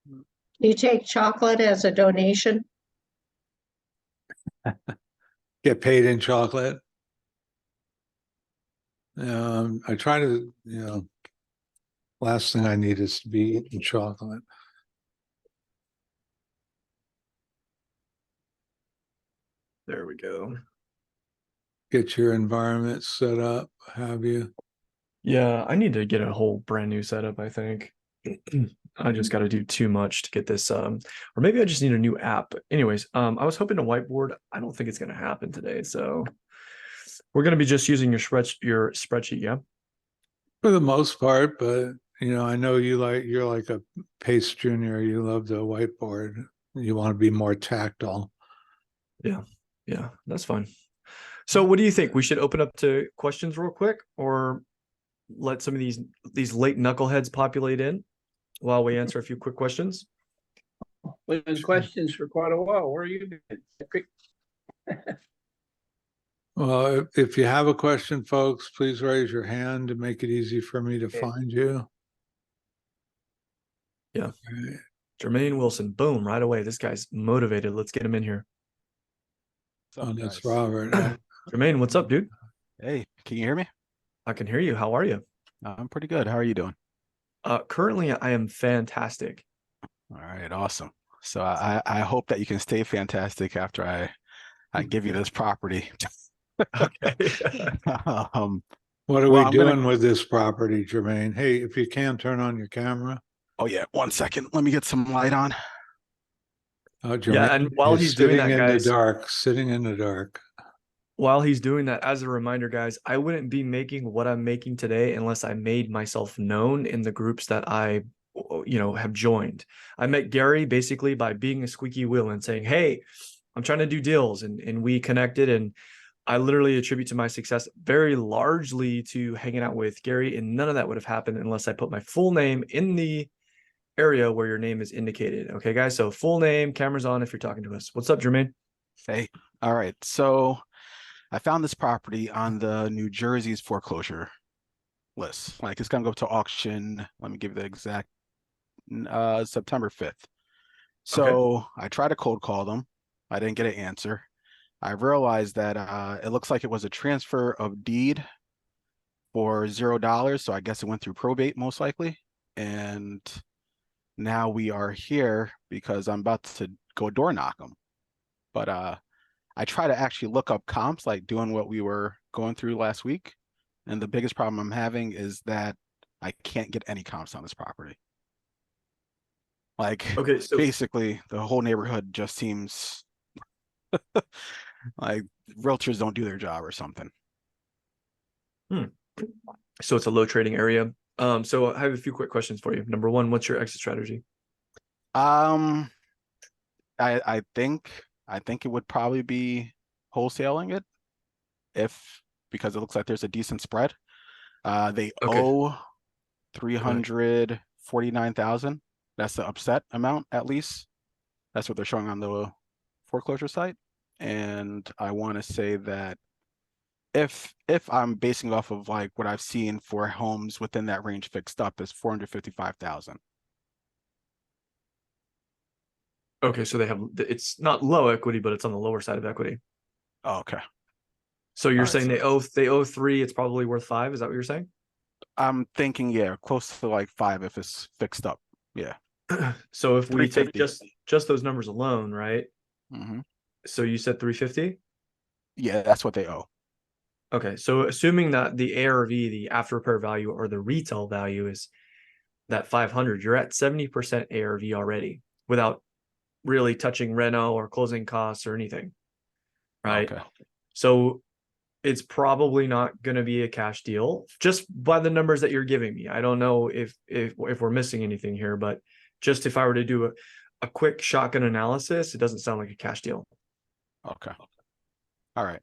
Do you take chocolate as a donation? Get paid in chocolate. I try to, last thing I need is to be eating chocolate. There we go. Get your environment set up, have you? Yeah, I need to get a whole brand new setup, I think. I just got to do too much to get this or maybe I just need a new app. Anyways, I was hoping to whiteboard. I don't think it's going to happen today, so we're going to be just using your spreadsheet, yeah? For the most part, but I know you're like a Pace Junior. You love the whiteboard. You want to be more tactile. Yeah, that's fine. So what do you think? We should open up to questions real quick, or let some of these late knuckleheads populate in while we answer a few quick questions? Been questions for quite a while. Where are you been? Well, if you have a question, folks, please raise your hand to make it easy for me to find you. Yeah. Okay. Jermaine Wilson, boom, right away. This guy's motivated. Let's get him in here. Oh, that's Robert. Jermaine, what's up, dude? Hey, can you hear me? I can hear you. How are you? I'm pretty good. How are you doing? Currently, I am fantastic. All right, awesome. So I hope that you can stay fantastic after I give you this property. Okay. What are we doing with this property, Jermaine? Hey, if you can, turn on your camera. Oh yeah, 1 second. Let me get some light on. Oh, Jermaine, Yeah, and while he's doing that, guys, sitting in the dark. While he's doing that, as a reminder, guys, I wouldn't be making what I'm making today unless I made myself known in the groups that I, have joined. I met Gary basically by being a squeaky wheel and saying, hey, I'm trying to do deals, and we connected, and I literally attribute to my success very largely to hanging out with Gary, and none of that would have happened unless I put my full name in the area where your name is indicated. Okay, guys, so full name, cameras on if you're talking to us. What's up, Jermaine? Hey, all right. So I found this property on the New Jersey's foreclosure list. Like it's gonna go to auction. Let me give you the exact September 5th. So I tried to cold call them. I didn't get an answer. I realized that it looks like it was a transfer of deed for $0. So I guess it went through probate most likely. And now we are here because I'm about to go door knock them. But I try to actually look up comps, like doing what we were going through last week. And the biggest problem I'm having is that I can't get any comps on this property. Like, Okay, so basically the whole neighborhood just seems like realtors don't do their job or something. So it's a low trading area. So I have a few quick questions for you. Number one, what's your exit strategy? I think it would probably be wholesaling it because it looks like there's a decent spread. They owe 349,000. That's the upset amount, at least. That's what they're showing on the foreclosure site. And I want to say that if I'm basing off of like what I've seen for homes within that range fixed up is 455,000. Okay, so it's not low equity, but it's on the lower side of equity. Oh, okay. So you're saying they owe 3, it's probably worth 5. Is that what you're saying? I'm thinking, yeah, close to like 5 if it's fixed up. Yeah. So if we take just those numbers alone, right? Mm-hmm. So you said 350? Yeah, that's what they owe. Okay, so assuming that the ARV, the after repair value, or the retail value is that 500, you're at 70% ARV already without really touching reno or closing costs or anything, right? Okay. So it's probably not going to be a cash deal just by the numbers that you're giving me. I don't know if we're missing anything here, but just if I were to do a quick shotgun analysis, it doesn't sound like a cash deal. Okay. All right.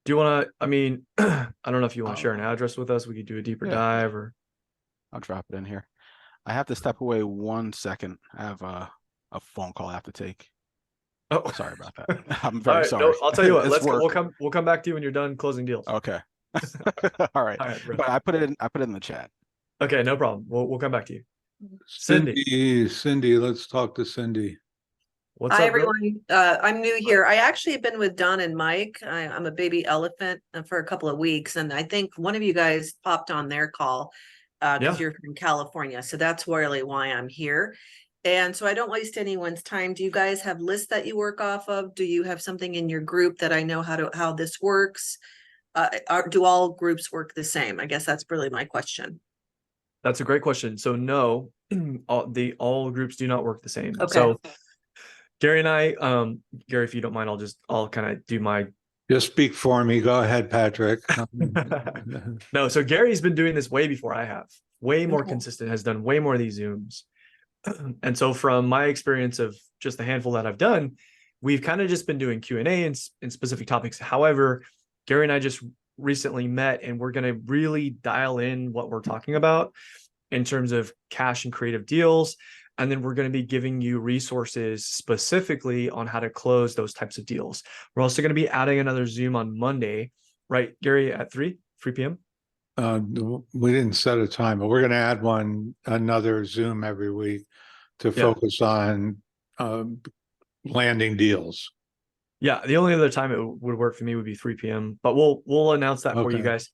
Do you want to, I mean, I don't know if you want to share an address with us. We could do a deeper dive, or I'll drop it in here. I have to step away 1 second. I have a phone call I have to take. oh, Sorry about that. I'm very sorry. No, I'll tell you what, It's work. we'll come back to you when you're done closing deals. Okay. All right. All right, bro. But I put it in the chat. Okay, no problem. We'll come back to you. Cindy. Cindy, let's talk to Cindy. What's Hi, up, girl? everyone. I'm new here. I actually have been with Don and Mike. I'm a baby elephant for a couple of weeks, and I think one of you guys popped on their call Yeah. because you're from California. So that's really why I'm here. And so I don't waste anyone's time. Do you guys have lists that you work off of? Do you have something in your group that I know how this works? Do all groups work the same? I guess that's really my question. That's a great question. So no, all groups do not work the same. Okay. So Gary and I, Gary, if you don't mind, I'll kind of do my. Just speak for me. Go ahead, Patrick. No, so Gary's been doing this way before I have. Way more Okay. consistent, has done way more of these Zooms. And so from my experience of just the handful that I've done, we've kind of just been doing Q&A in specific topics. However, Gary and I just recently met, and we're going to really dial in what we're talking about in terms of cash and creative deals. And then we're going to be giving you resources specifically on how to close those types of deals. We're also going to be adding another Zoom on Monday, right, Gary, at 3 p.m.? We didn't set a time, but we're going to add another Zoom every week to focus on landing deals. Yeah, the only other time it would work for me would be 3 p.m. But we'll announce that for you Okay. guys.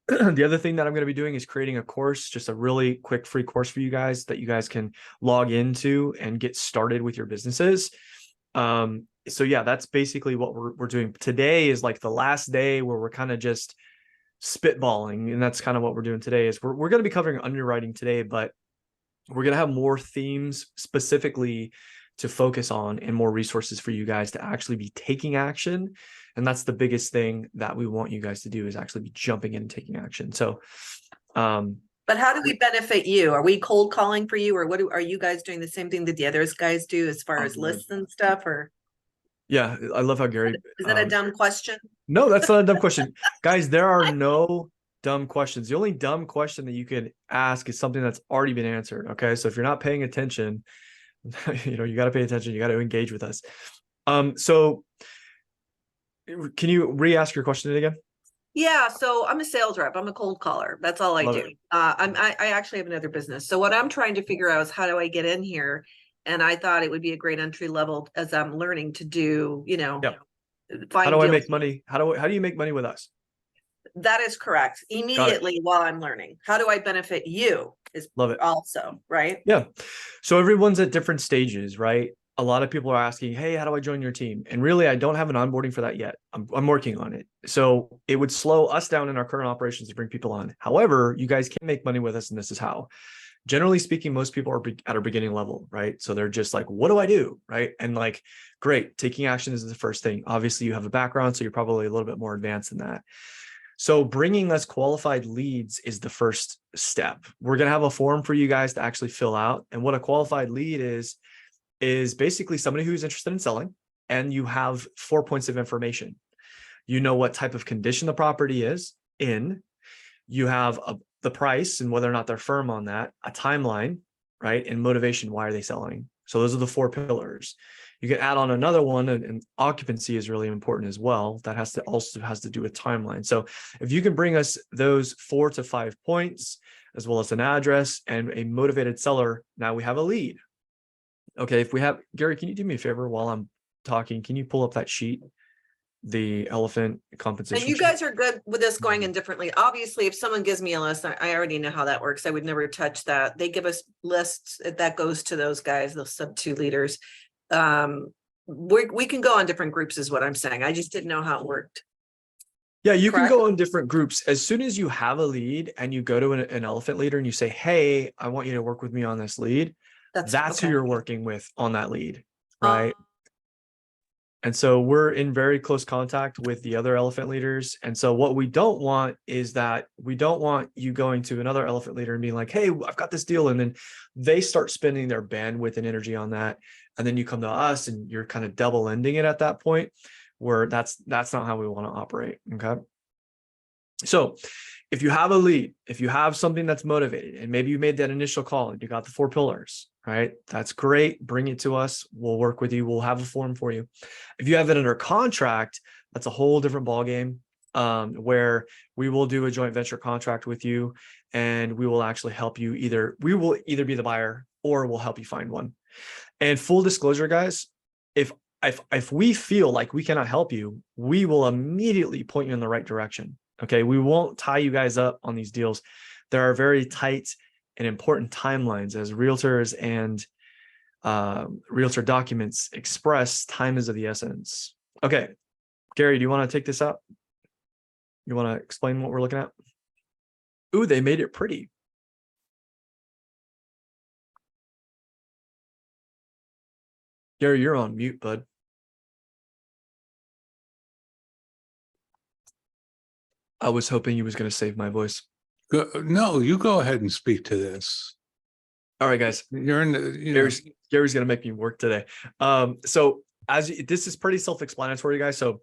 The other thing that I'm going to be doing is creating a course, just a really quick free course for you guys that you guys can log into and get started with your businesses. So yeah, that's basically what we're doing. Today is like the last day where we're kind of just spitballing, and that's kind of what we're doing today. Is we're going to be covering underwriting today, but we're going to have more themes specifically to focus on and more resources for you guys to actually be taking action. And that's the biggest thing that we want you guys to do, is actually be jumping in and taking action. So, But how do we benefit you? Are we cold calling for you, or are you guys doing the same thing that the others guys do as far as lists and stuff? Or yeah, I love how Gary. is that a dumb question? No, that's not a dumb question. Guys, there are no dumb questions. The only dumb question that you could ask is something that's already been answered. Okay. So if you're not paying attention, you got to pay attention. You got to engage with us. So can you re-ask your question again? Yeah, so I'm a sales rep. I'm a cold caller. That's all I Love do. it. I actually have another business. So what I'm trying to figure out is, how do I get in here? And I thought it would be a great entry level as I'm learning to do, Yep. find How do I deals. make money? How do you make money with us? That is correct. Immediately while I'm learning. How do I benefit you is Love it. also, right? Yeah. So everyone's at different stages, right? A lot of people are asking, hey, how do I join your team? And really, I don't have an onboarding for that yet. I'm working on it. So it would slow us down in our current operations to bring people on. However, you guys can make money with us, and this is how. Generally speaking, most people are at our beginning level, right? So they're just like, what do I do? Right. And like, great, taking action is the first thing. Obviously, you have a background, so you're probably a little bit more advanced than that. So bringing us qualified leads is the first step. We're going to have a form for you guys to actually fill out. And what a qualified lead is basically somebody who's interested in selling, and you have 4 points of information. You know what type of condition the property is in. You have the price and whether or not they're firm on that, a timeline, right? And motivation. Why are they selling? So those are the 4 pillars. You can add on another one, and occupancy is really important as well. That also has to do with timeline. So if you can bring us those 4 to 5 points, as well as an address and a motivated seller, now we have a lead. Okay, if we have, Gary, can you do me a favor while I'm talking? Can you pull up that sheet, the elephant compensation And you sheet? guys are good with this going in differently. Obviously, if someone gives me a list, I already know how that works. I would never touch that. They give us lists that goes to those guys, those sub 2 leaders. We can go on different groups is what I'm saying. I just didn't know how it worked. Yeah, you can Correct? go on different groups. As soon as you have a lead and you go to an elephant leader and you say, hey, I want you to work with me on this lead, that's okay. who you're working with on that lead, right? And so we're in very close contact with the other elephant leaders. And so what we don't want is that we don't want you going to another elephant leader and being like, hey, I've got this deal. And then they start spending their bandwidth and energy on that. And then you come to us and you're kind of double ending it at that point, where that's not how we want to operate. Okay. So if you have a lead, if you have something that's motivated, and maybe you made that initial call and you got the 4 pillars, right? That's great. Bring it to us. We'll work with you. We'll have a form for you. If you have it under contract, that's a whole different ballgame. where we will do a joint venture contract with you, and we will actually help you we will either be the buyer or we'll help you find one. And full disclosure, guys, if we feel like we cannot help you, we will immediately point you in the right direction. Okay, we won't tie you guys up on these deals. There are very tight and important timelines, as realtors and realtor documents express. Time is of the essence. Okay, Gary, do you want to take this up? You want to explain what we're looking at? Ooh, they made it pretty. Gary, you're on mute, bud. I was hoping you was going to save my voice. No, you go ahead and speak to this. All right, guys. You're in the, you know, Gary's going to make me work today. So this is pretty self-explanatory, guys. So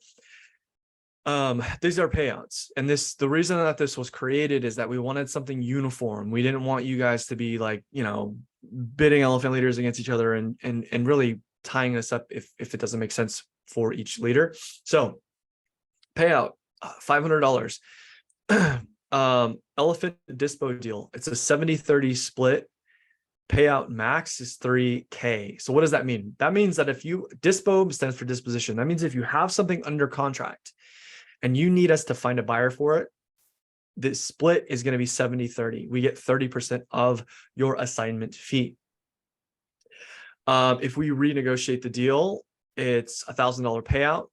these are payouts, and the reason that this was created is that we wanted something uniform. We didn't want you guys to be like, bidding elephant leaders against each other and really tying us up if it doesn't make sense for each leader. So payout $500. Elephant dispo deal. It's a 70-30 split. Payout max is $3,000. So what does that mean? That means that if dispo stands for disposition. That means if you have something under contract and you need us to find a buyer for it, the split is going to be 70-30. We get 30% of your assignment fee. If we renegotiate the deal, it's $1,000 payout.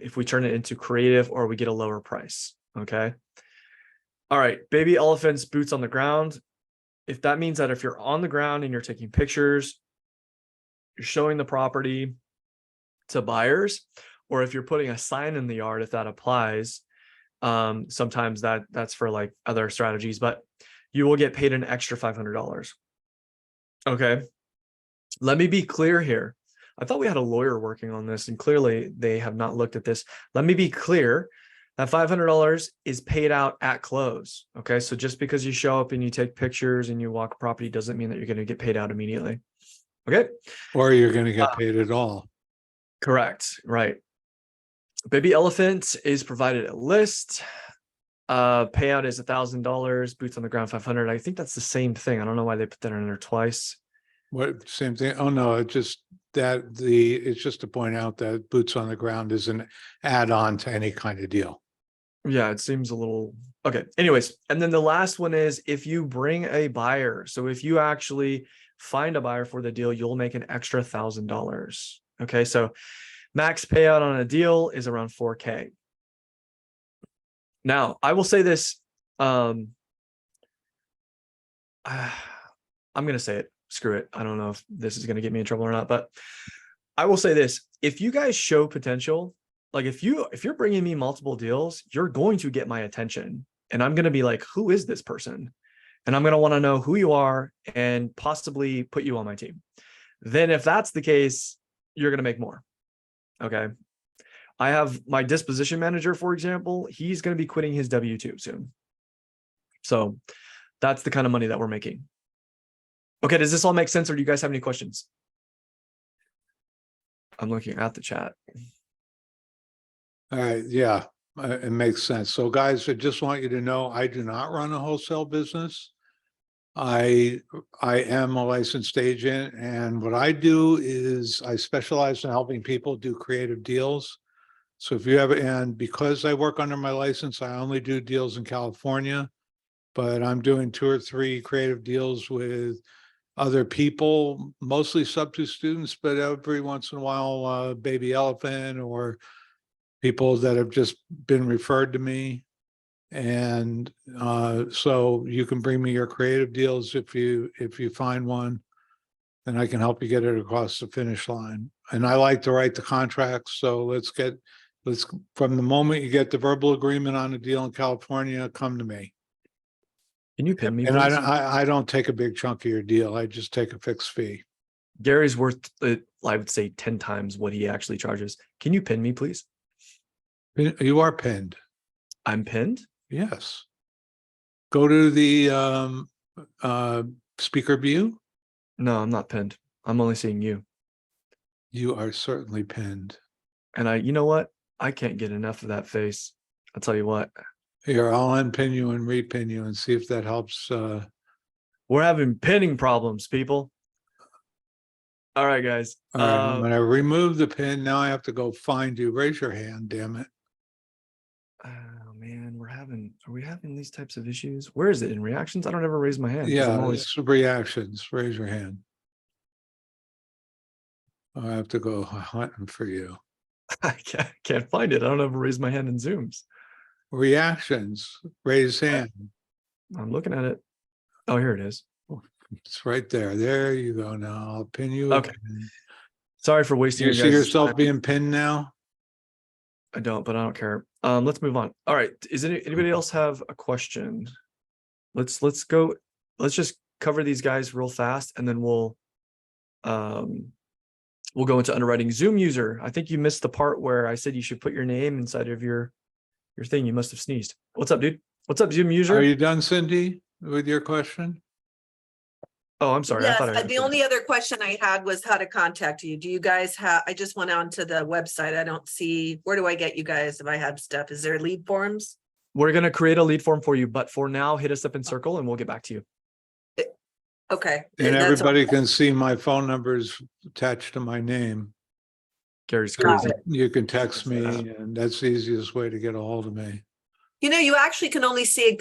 If we turn it into creative, or we get a lower price. Okay. All right. Baby elephants, boots on the ground. If that means that if you're on the ground and you're taking pictures, you're showing the property to buyers, or if you're putting a sign in the yard, if that applies, sometimes that's for like other strategies, but you will get paid an extra $500. Okay. Let me be clear here. I thought we had a lawyer working on this, and clearly they have not looked at this. Let me be clear. That $500 is paid out at close. Okay. So just because you show up and you take pictures and you walk property doesn't mean that you're going to get paid out immediately. Okay. or you're going to get paid at all. Correct. Right. Baby elephant is provided at list. Payout is $1,000. Boots on the ground, 500. I think that's the same thing. I don't know why they put that in there twice. What, same thing? Oh, no, it's just to point out that boots on the ground is an add-on to any kind of deal. Yeah, it seems a little okay. Anyways, and then the last one is if you bring a buyer. So if you actually find a buyer for the deal, you'll make an extra $1,000. Okay, so max payout on a deal is around $4,000. Now, I will say this. I'm gonna say it. Screw it. I don't know if this is gonna get me in trouble or not, but I will say this: if you guys show potential, like if you're bringing me multiple deals, you're going to get my attention, and I'm going to be like, who is this person? And I'm going to want to know who you are and possibly put you on my team. Then if that's the case, you're going to make more. Okay. I have my disposition manager, for example, he's going to be quitting his W-2 soon. So that's the kind of money that we're making. Okay. Does this all make sense, or do you guys have any questions? I'm looking at the chat. All right, yeah, it makes sense. So guys, I just want you to know, I do not run a wholesale business. I am a licensed agent, and what I do is I specialize in helping people do creative deals. So if you have, and because I work under my license, I only do deals in California, but I'm doing 2 or 3 creative deals with other people, mostly sub-2 students, but every once in a while, baby elephant or people that have just been referred to me. And so you can bring me your creative deals if you find one, then I can help you get it across the finish line. And I like to write the contracts. So let's from the moment you get the verbal agreement on a deal in California, come to me. Can you pin me, And please? I don't take a big chunk of your deal. I just take a fixed fee. Gary's worth, I would say 10 times what he actually charges. Can you pin me, please? You are pinned. I'm pinned? Yes. Go to the speaker view. No, I'm not pinned. I'm only seeing you. You are certainly pinned. And you know what? I can't get enough of that face. I'll tell you what, Here, I'll unpin you and repin you and see if that helps. we're having pinning problems, people. All right, guys. All right, I'm gonna remove the pin. Now I have to go find you. Raise your hand, damn it. Oh man, are we having these types of issues? Where is it in reactions? I don't ever raise my hand. 'Cause I'm Yeah, always, it's reactions. Raise your hand. I have to go hunting for you. I can't find it. I don't ever raise my hand in Zooms. Reactions, raise hand. I'm looking at it. Oh, here it is. It's right there. There you go. Now I'll pin you. Okay. again. Sorry for Do wasting you your see guys' yourself time. being pinned now? I don't, but I don't care. Let's move on. All right. Anybody else have a question? Let's go. Let's just cover these guys real fast, and then we'll go into underwriting. Zoom user. I think you missed the part where I said you should put your name inside of your thing. You must have sneezed. What's up, dude? What's up, Zoom user? Are you done, Cindy, with your question? Oh, I'm sorry. I Yes, thought I the only other question I had was how to contact you. Do you guys have, I just went on to the website. I don't see, where do I get you guys if I have stuff? Is there lead forms? We're gonna create a lead form for you, but for now, hit us up in Circle and we'll get back to you. Okay. And that's all. everybody can see my phone numbers attached to my name. Gary's Got crazy. it. You can text me, and that's the easiest way to get a hold of me. You know, you actually can only see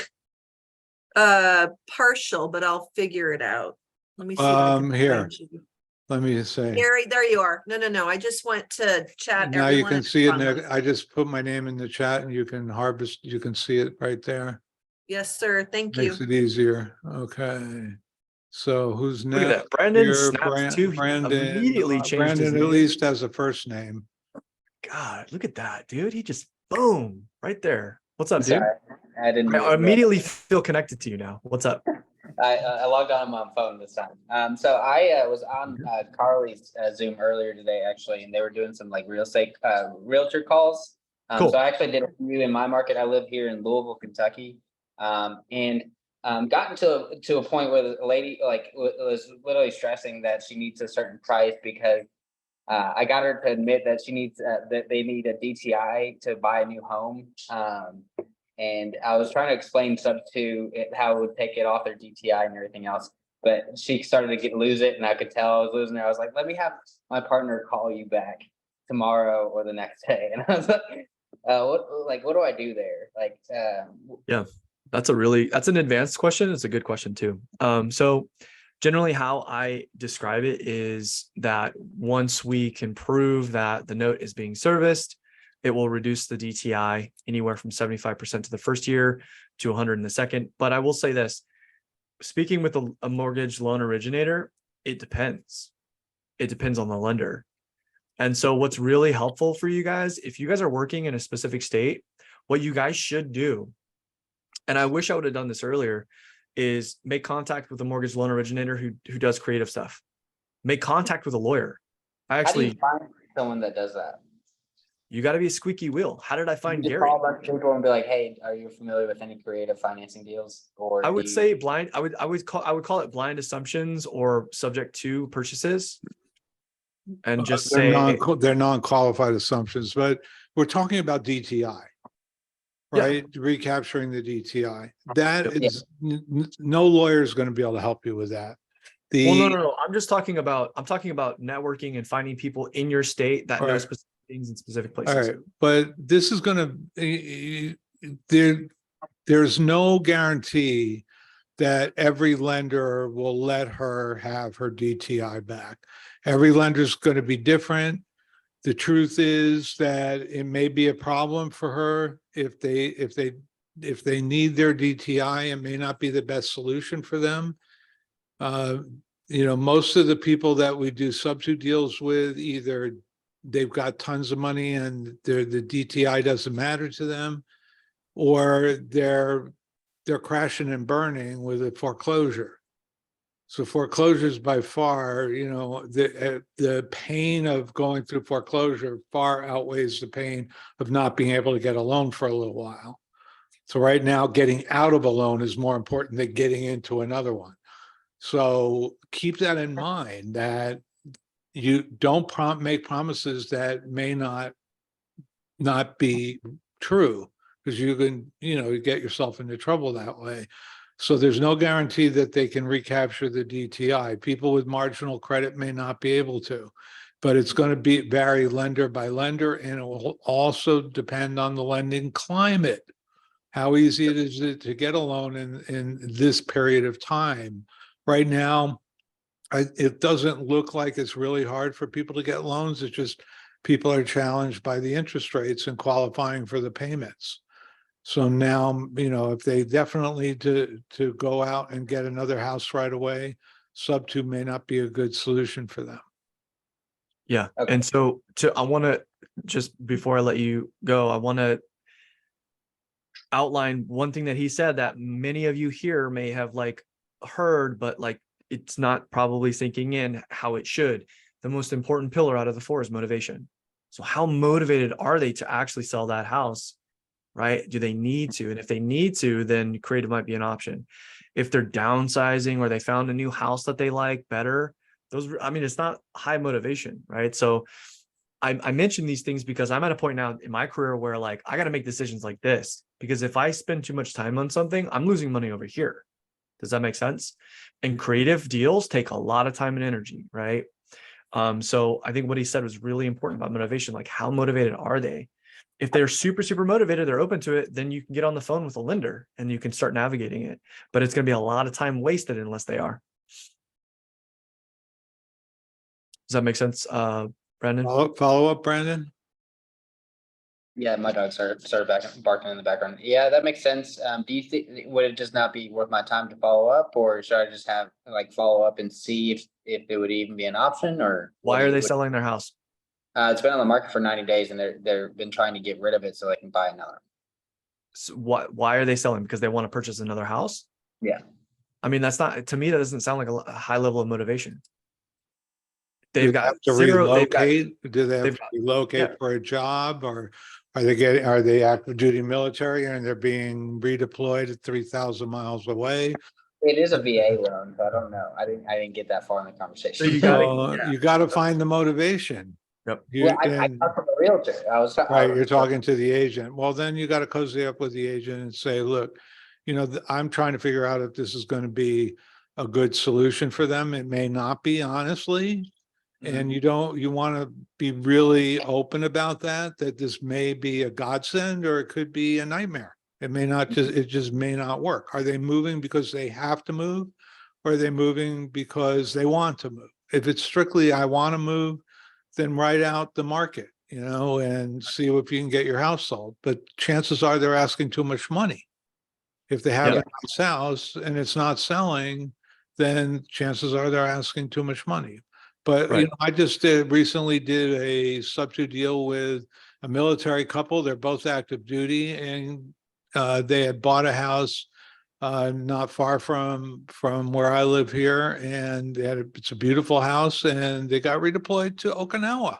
partial, but I'll figure it out. Let me see. if I can Here. find you. Let me say. Gary, there you are. No. I just went to chat. Now you everyone can and see it. found Nick. those. I just put my name in the chat and you can you can see it right there. Yes, sir. Thank you. Makes it easier. Okay. So who's Look at next? that. Brandon You're snaps too. He Brandon. immediately changed his Brandon at name. least has a first name. God, look at that, dude. He just boom right there. What's up, dude? Sorry, I didn't. I immediately feel connected to you now. What's up? I logged on my phone this time. So I was on Carly's Zoom earlier today, actually, and they were doing some like real estate realtor calls. Cool. So I actually did a few in my market. I live here in Louisville, Kentucky, and gotten to a point where the lady was literally stressing that she needs a certain price because I got her to admit that she needs that they need a DTI to buy a new home. And I was trying to explain stuff to it, how it would take it off their DTI and everything else. But she started to lose it, and I could tell I was losing it. I was like, let me have my partner call you back tomorrow or the next day. And I was like, what do I do there? Like, Yeah, that's an advanced question. It's a good question too. So generally how I describe it is that once we can prove that the note is being serviced, it will reduce the DTI anywhere from 75% to the first year to 100 in the second. But I will say this, speaking with a mortgage loan originator, it depends. It depends on the lender. And so what's really helpful for you guys, if you guys are working in a specific state, what you guys should do, and I wish I would have done this earlier, is make contact with a mortgage loan originator who does creative stuff. Make contact with a lawyer. how do you find someone that does that? You got to be a squeaky wheel. How did I find You just Gary? call a bunch of people and be like, hey, are you familiar with any creative financing deals? Or I would say blind. I would call it blind assumptions or subject to purchases, and just say They're non-qualified assumptions, but we're talking about DTI, right? Recapturing the DTI. That is no lawyer is going to be able to help you with that. well, no. I'm talking about networking and finding people in your state that know Right. specific things in specific All places. right, but this is going to there's no guarantee that every lender will let her have her DTI back. Every lender is going to be different. The truth is that it may be a problem for her if they need their DTI. It may not be the best solution for them. Most of the people that we do substitute deals with, either they've got tons of money and the DTI doesn't matter to them, or they're crashing and burning with a foreclosure. So foreclosures by far, the pain of going through foreclosure far outweighs the pain of not being able to get a loan for a little while. So right now, getting out of a loan is more important than getting into another one. So keep that in mind, that you don't make promises that may not be true. because you can, you get yourself into trouble that way. So there's no guarantee that they can recapture the DTI. People with marginal credit may not be able to, but it's going to vary lender by lender, and it will also depend on the lending climate. How easy it is to get a loan in this period of time. Right now, it doesn't look like it's really hard for people to get loans. It's just people are challenged by the interest rates and qualifying for the payments. So now, if they definitely to go out and get another house right away, sub 2 may not be a good solution for them. Yeah. Okay. And so I want to just before I let you go, I want to outline one thing that he said that many of you here may have like heard, but like it's not probably sinking in how it should. The most important pillar out of the 4 is motivation. So how motivated are they to actually sell that house? Right? Do they need to? And if they need to, then creative might be an option. If they're downsizing or they found a new house that they like better, it's not high motivation, right? So I mention these things because I'm at a point now in my career where like, I got to make decisions like this, because if I spend too much time on something, I'm losing money over here. Does that make sense? And creative deals take a lot of time and energy, right? So I think what he said was really important about motivation. Like, how motivated are they? If they're super, super motivated, they're open to it, then you can get on the phone with a lender and you can start navigating it. But it's going to be a lot of time wasted unless they are. Does that make sense, Brandon? Follow up, Brandon? Yeah, my dog started barking in the background. Yeah, that makes sense. Do you think, would it just not be worth my time to follow up, or should I just have follow up and see if it would even be an option, or Why are they selling their house? It's been on the market for 90 days and they've been trying to get rid of it so they can buy another. So why are they selling? Because they want to purchase another house? Yeah. I mean, to me, that doesn't sound like a high level of motivation. Do They've they got have to zero, they've got, relocate? Do they have they've to got- relocate yeah. for a job, or are they active duty military and they're being redeployed at 3,000 miles away? It is a VA loan, so I don't know. I didn't get that far in the conversation. So you gotta- So you got to find the motivation. Yep. Well, I talked to the realtor. Right, you're talking to the agent. Well, then you got to cozy up with the agent and say, look, I'm trying to figure out if this is going to be a good solution for them. It may not be, honestly. And you want to be really open about that this may be a godsend or it could be a nightmare. It just may not work. Are they moving because they have to move? Or are they moving because they want to move? If it's strictly, I want to move, then write out the market, and see if you can get your house sold. But chances are they're asking too much money. If they have a nice house and it's not selling, then chances are they're asking too much money. But Right. I just recently did a sub-2 deal with a military couple. They're both active duty, and they had bought a house not far from where I live here, and it's a beautiful house, and they got redeployed to Okinawa.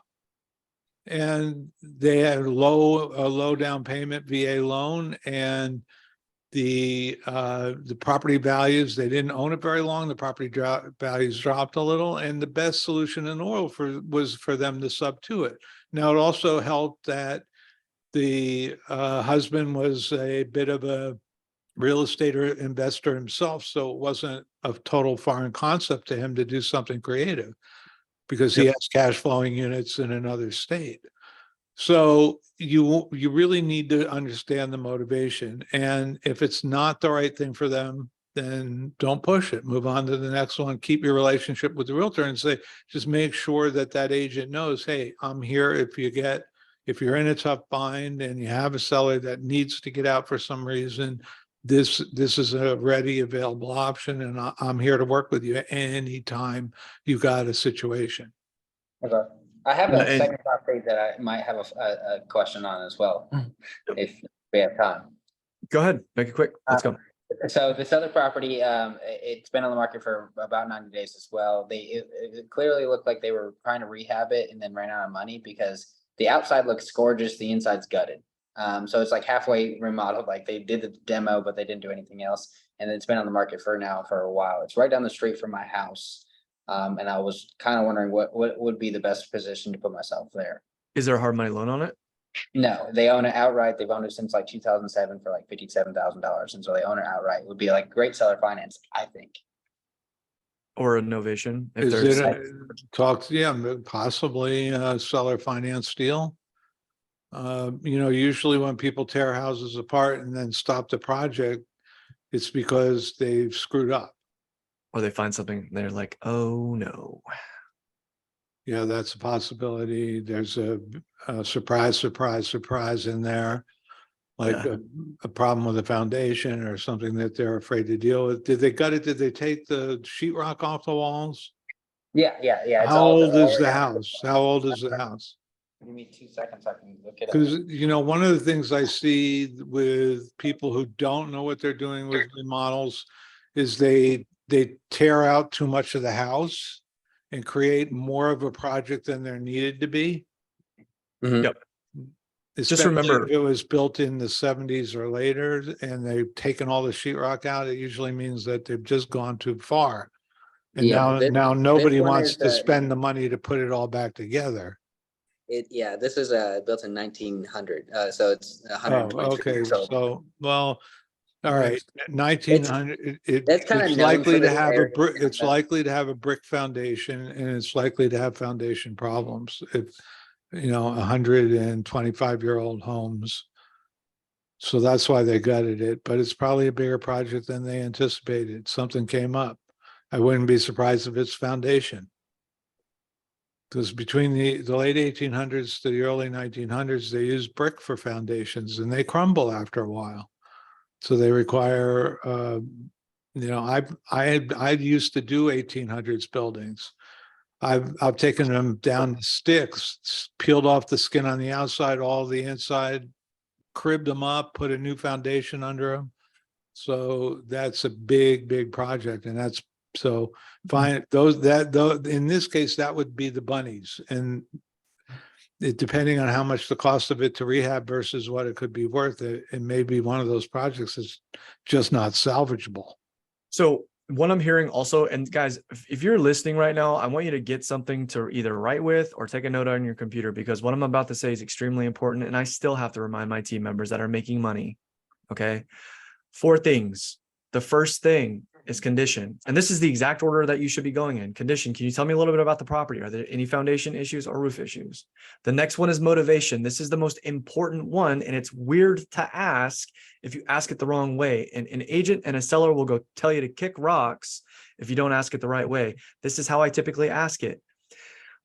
And they had a low down payment VA loan, and the property values, they didn't own it very long. The property values dropped a little, and the best solution in the world was for them to sub to it. Now, it also helped that the husband was a bit of a real estate investor himself, so it wasn't a total foreign concept to him to do something creative, because he has cash flowing units in another state. So you really need to understand the motivation, and if it's not the right thing for them, then don't push it. Move on to the next one. Keep your relationship with the realtor and say, just make sure that agent knows, hey, I'm here if you're in a tough bind and you have a seller that needs to get out for some reason. This is a ready, available option, and I'm here to work with you anytime you got a situation. Okay. I have Yeah, a and- second property that I might have a question on as well, if we have time. Go ahead, make it quick. Let's go. So this other property, it's been on the market for about 90 days as well. It clearly looked like they were trying to rehab it and then ran out of money, because the outside looks gorgeous, the inside's gutted. So it's like halfway remodeled, like they did the demo, but they didn't do anything else. And it's been on the market for a while. It's right down the street from my house. And I was kind of wondering what would be the best position to put myself there. Is there a hard money loan on it? No, they own it outright. They've owned it since like 2007 for like $57,000. And so they own it outright. It would be like great seller finance, I think. Or innovation. If Is there's it, talks, yeah, possibly seller finance deal? You know, usually when people tear houses apart and then stop the project, it's because they've screwed up. or they find something, they're like, oh no. Yeah, that's a possibility. There's a surprise in there. Like Yeah. a problem with the foundation or something that they're afraid to deal with. Did they gut it? Did they take the sheetrock off the walls? Yeah. It's How all- old is all the down. house? How old is the house? Give me 2 seconds. I can look it up. Because, you know, one of the things I see with people who don't know what they're doing with remodels is they tear out too much of the house and create more of a project than there needed to be. Yep. Especially remember- if it was built in the 70s or later and they've taken all the sheetrock out, it usually means that they've just gone too far. And Yeah, now nobody one wants is, to spend the money to put it all back together. This is built in 1900. So it's Oh, 123 okay, years old. so, well, all right, 1900, That's kinda it's known likely for to this have area. it's likely to have a brick foundation and it's likely to have foundation problems if, you know, 125-year-old homes. So that's why they gutted it, but it's probably a bigger project than they anticipated. Something came up. I wouldn't be surprised if it's foundation. Because between the late 1800s to the early 1900s, they used brick for foundations and they crumble after a while. So they require, you know, I used to do 1800s buildings. I've taken them down to sticks, peeled off the skin on the outside, all the inside, cribbed them up, put a new foundation under them. So that's a big project, and that's so fine. In this case, that would be the bunnies, and depending on how much the cost of it to rehab versus what it could be worth, it may be one of those projects that's just not salvageable. So what I'm hearing also, and guys, if you're listening right now, I want you to get something to either write with or take a note on your computer, because what I'm about to say is extremely important. And I still have to remind my team members that are making money. Okay. 4 things. The first thing is condition. And this is the exact order that you should be going in. Condition. Can you tell me a little bit about the property? Are there any foundation issues or roof issues? The next one is motivation. This is the most important one. And it's weird to ask if you ask it the wrong way. And an agent and a seller will go tell you to kick rocks if you don't ask it the right way. This is how I typically ask it.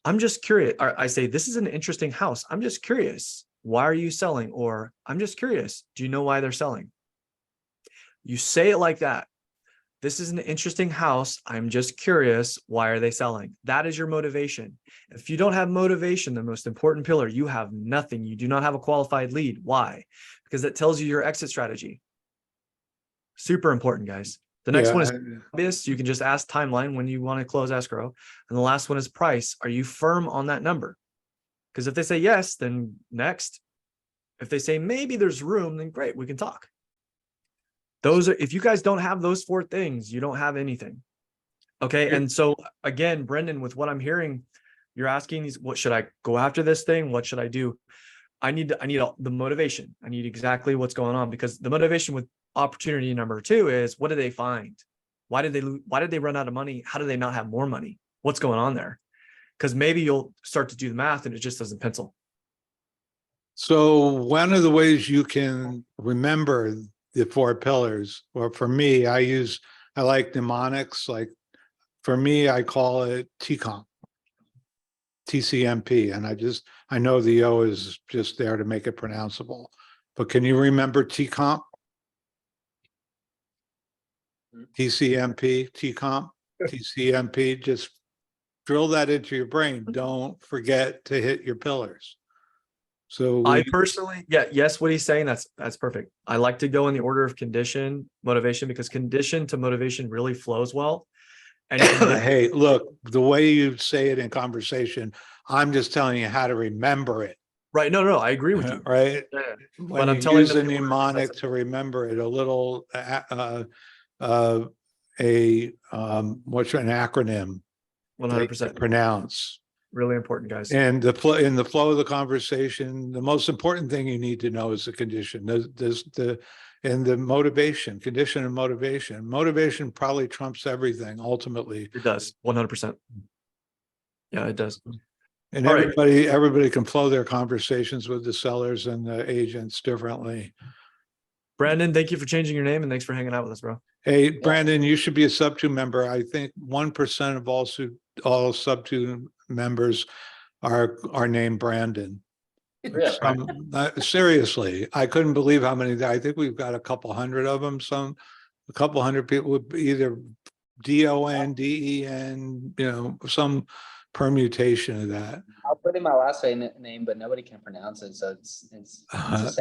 I'm just curious. Or I say, this is an interesting house. I'm just curious. Why are you selling? Or I'm just curious. Do you know why they're selling? You say it like that. This is an interesting house. I'm just curious. Why are they selling? That is your motivation. If you don't have motivation, the most important pillar, you have nothing. You do not have a qualified lead. Why? Because that tells you your exit strategy. Super important, guys. The next one is obvious. You can just ask timeline when you want to close escrow. And the last one is price. Are you firm on that number? Because if they say yes, then next. If they say maybe there's room, then great, we can talk. Those are, if you guys don't have those 4 things, you don't have anything. Okay. And so again, Brendan, with what I'm hearing, you're asking these, what should I go after this thing? What should I do? I need the motivation. I need exactly what's going on, because the motivation with opportunity number 2 is, what did they find? Why did they run out of money? How do they not have more money? What's going on there? Because maybe you'll start to do the math and it just doesn't pencil. So one of the ways you can remember the 4 pillars, or for me, I like mnemonics. Like for me, I call it TCOMP, TCMP. And I know the O is just there to make it pronounceable, but can you remember TCOMP? TCMP, TCOMP, TCMP, just drill that into your brain. Don't forget to hit your pillars. So I personally, yes, what he's saying, that's perfect. I like to go in the order of condition, motivation, because condition to motivation really flows well. And hey, look, the way you say it in conversation, I'm just telling you how to remember it. right. No, I agree with you. Right? Yeah. When But I'm you telling use them a the order, mnemonic that's- to remember it, a little, what's an acronym? 100%. Pronounce. Really important, guys. And in the flow of the conversation, the most important thing you need to know is the condition. And the motivation, condition and motivation. Motivation probably trumps everything ultimately. It does 100%. Yeah, it does. And All right. everybody can flow their conversations with the sellers and the agents differently. Brandon, thank you for changing your name and thanks for hanging out with us, bro. Hey, Brandon, you should be a sub-2 member. I think 1% of all sub-2 members are named Brandon. Really? Seriously, I couldn't believe how many. I think we've got a couple hundred of them. A couple hundred people would be either DON, DEN, some permutation of that. I'll put in my last name, but nobody can pronounce it, so it's just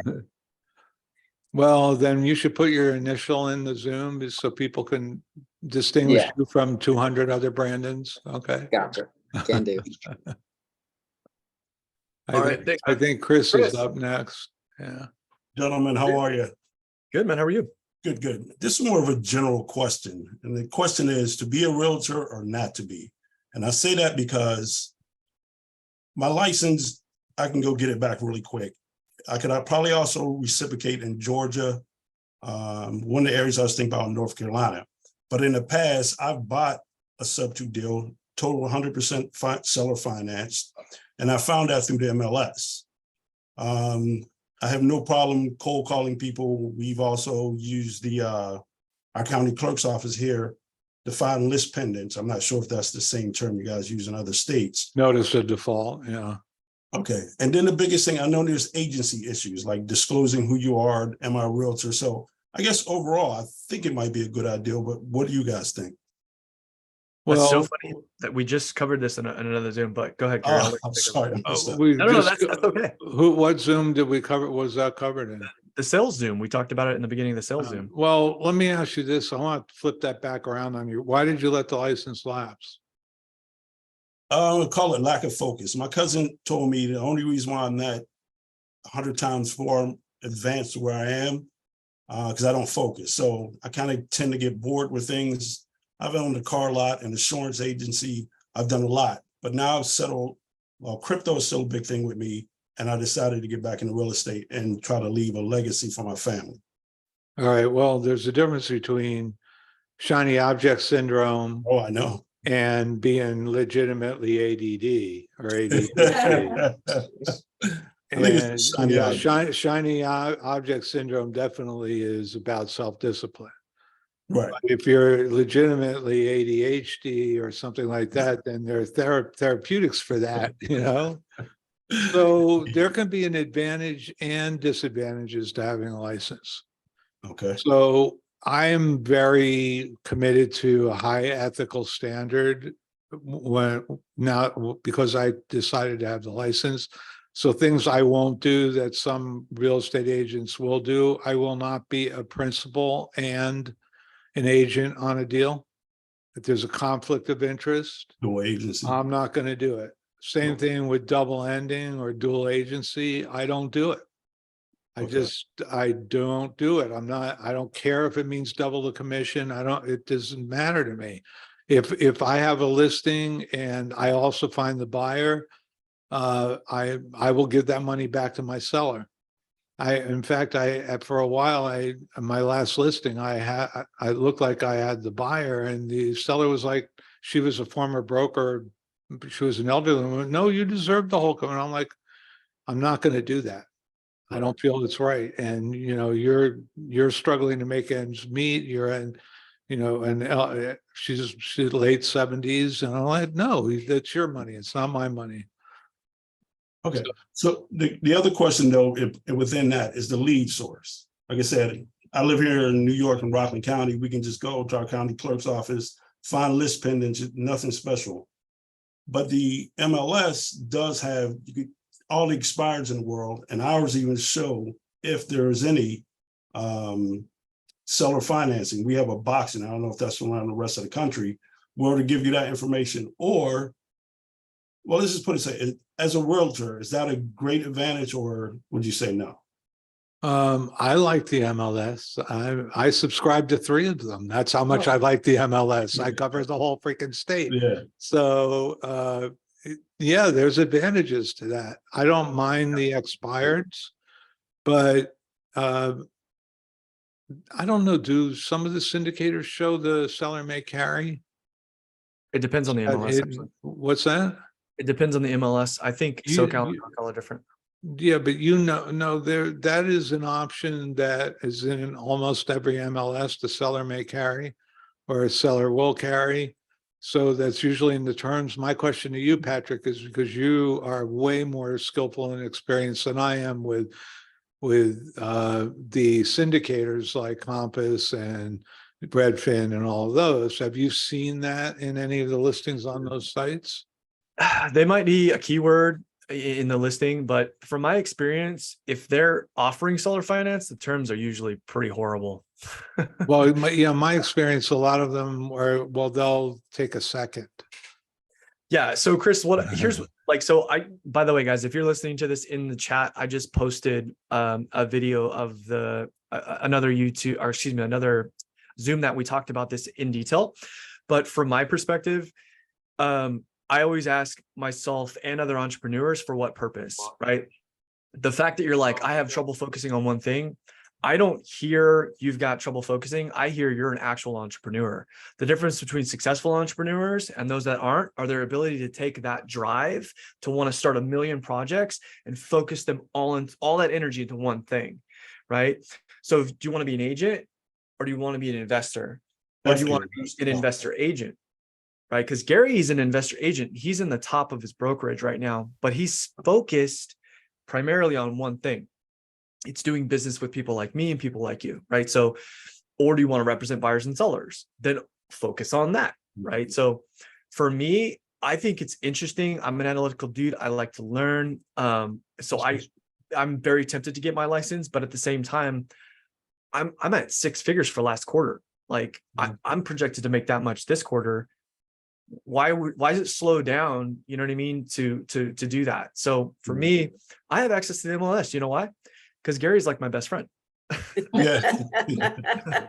Well, then you should put your initial in the Zoom so people can distinguish Yeah. you from 200 other Brandons. Okay. gotcha. Can do. All right, thanks, I man. think Chris Chris. is up next. Yeah. Gentlemen, how are you? Good, man. How are you? Good, good. This is more of a general question. And the question is to be a realtor or not to be. And I say that because my license, I can go get it back really quick. I could probably also reciprocate in Georgia. One of the areas I was thinking about in North Carolina. But in the past, I've bought a sub-2 deal, total 100% seller financed. And I found that through the MLS. I have no problem cold calling people. We've also used our county clerk's office here to find list pendants. I'm not sure if that's the same term you guys use in other states. Notice of default. Yeah. Okay. And then the biggest thing, I know there's agency issues like disclosing who you are, am I a realtor? So I guess overall, I think it might be a good idea, but what do you guys think? That's so Well, funny that we just covered this in another Zoom, but go ahead, Gary. I'll Oh, let you I'm take sorry. over. I missed that. we No, just, that's okay. what Zoom did we cover? Was that covered in? The sales Zoom, we talked about it in the beginning of the sales Zoom. Well, let me ask you this. I want to flip that back around on you. Why did you let the license lapse? I would call it lack of focus. My cousin told me the only reason why I'm not 100 times more advanced to where I am, because I don't focus. So I kind of tend to get bored with things. I've owned a car lot, an insurance agency. I've done a lot, but now I've settled. Well, crypto is still a big thing with me, and I decided to get back into real estate and try to leave a legacy for my family. All right. Well, there's a difference between shiny object syndrome Oh, I know. and being legitimately ADD or ADHD. I think And it's shiny object. shiny object syndrome definitely is about self-discipline. Right. If you're legitimately ADHD or something like that, then there are therapeutics for that, So there can be an advantage and disadvantages to having a license. Okay. So I am very committed to a high ethical standard because I decided to have the license. So things I won't do that some real estate agents will do, I will not be a principal and an agent on a deal. If there's a conflict of interest, Dual agency. I'm not going to do it. Same thing with double ending or dual agency. I don't do it. Okay. I don't do it. I don't care if it means double the commission. It doesn't matter to me. If I have a listing and I also find the buyer, I will give that money back to my seller. In fact, for a while, my last listing, I looked like I had the buyer and the seller was like, she was a former broker. She was an elderly woman. No, you deserve the whole company. I'm like, I'm not going to do that. I don't feel it's right. And, you're struggling to make ends meet. You're in, and she's late 70s. And I'm like, no, that's your money. It's not my money. Okay, so the other question though, within that is the lead source. Like I said, I live here in New York in Rockland County. We can just go to our county clerk's office, find list pendants, nothing special. But the MLS does have all the expireds in the world, and ours even show if there's any seller financing. We have a box, and I don't know if that's around the rest of the country, where to give you that information. Or, well, let's just put it, as a realtor, is that a great advantage, or would you say no? I like the MLS. I subscribe to 3 of them. That's how much I like the MLS. I cover the whole freaking state. Yeah. So yeah, there's advantages to that. I don't mind the expireds, but I don't know, do some of the syndicators show the seller may carry? It depends on the MLS. Actually. What's that? It depends on the MLS. I think You- SoCal and you- NorCal are different. Yeah, but no, that is an option that is in almost every MLS, the seller may carry or a seller will carry. So that's usually in the terms. My question to you, Patrick, is because you are way more skillful and experienced than I am with the syndicators like Compass and Redfin and all of those. Have you seen that in any of the listings on those sites? They might be a keyword in the listing, but from my experience, if they're offering seller finance, the terms are usually pretty horrible. Well, my experience, a lot of them are, well, they'll take a second. Yeah. So Chris, here's like, so by the way, guys, if you're listening to this in the chat, I just posted a video of another YouTube, or excuse me, another Zoom that we talked about this in detail. But from my perspective, I always ask myself and other entrepreneurs for what purpose, right? The fact that you're like, I have trouble focusing on one thing. I don't hear you've got trouble focusing. I hear you're an actual entrepreneur. The difference between successful entrepreneurs and those that aren't are their ability to take that drive to want to start a million projects and focus them all that energy into one thing, right? So do you want to be an agent or do you want to be an investor? Or do you want to be an investor agent? Right? Because Gary is an investor agent. He's in the top of his brokerage right now, but he's focused primarily on one thing. It's doing business with people like me and people like you, right? So, or do you want to represent buyers and sellers? Then focus on that, right? So for me, I think it's interesting. I'm an analytical dude. I like to learn. So I'm very tempted to get my license, but at the same time, I'm at 6 figures for last quarter. Like I'm projected to make that much this quarter. Why does it slow down? You know what I mean? To do that. So for me, I have access to the MLS. You know why? Because Gary's like my best friend. Yeah.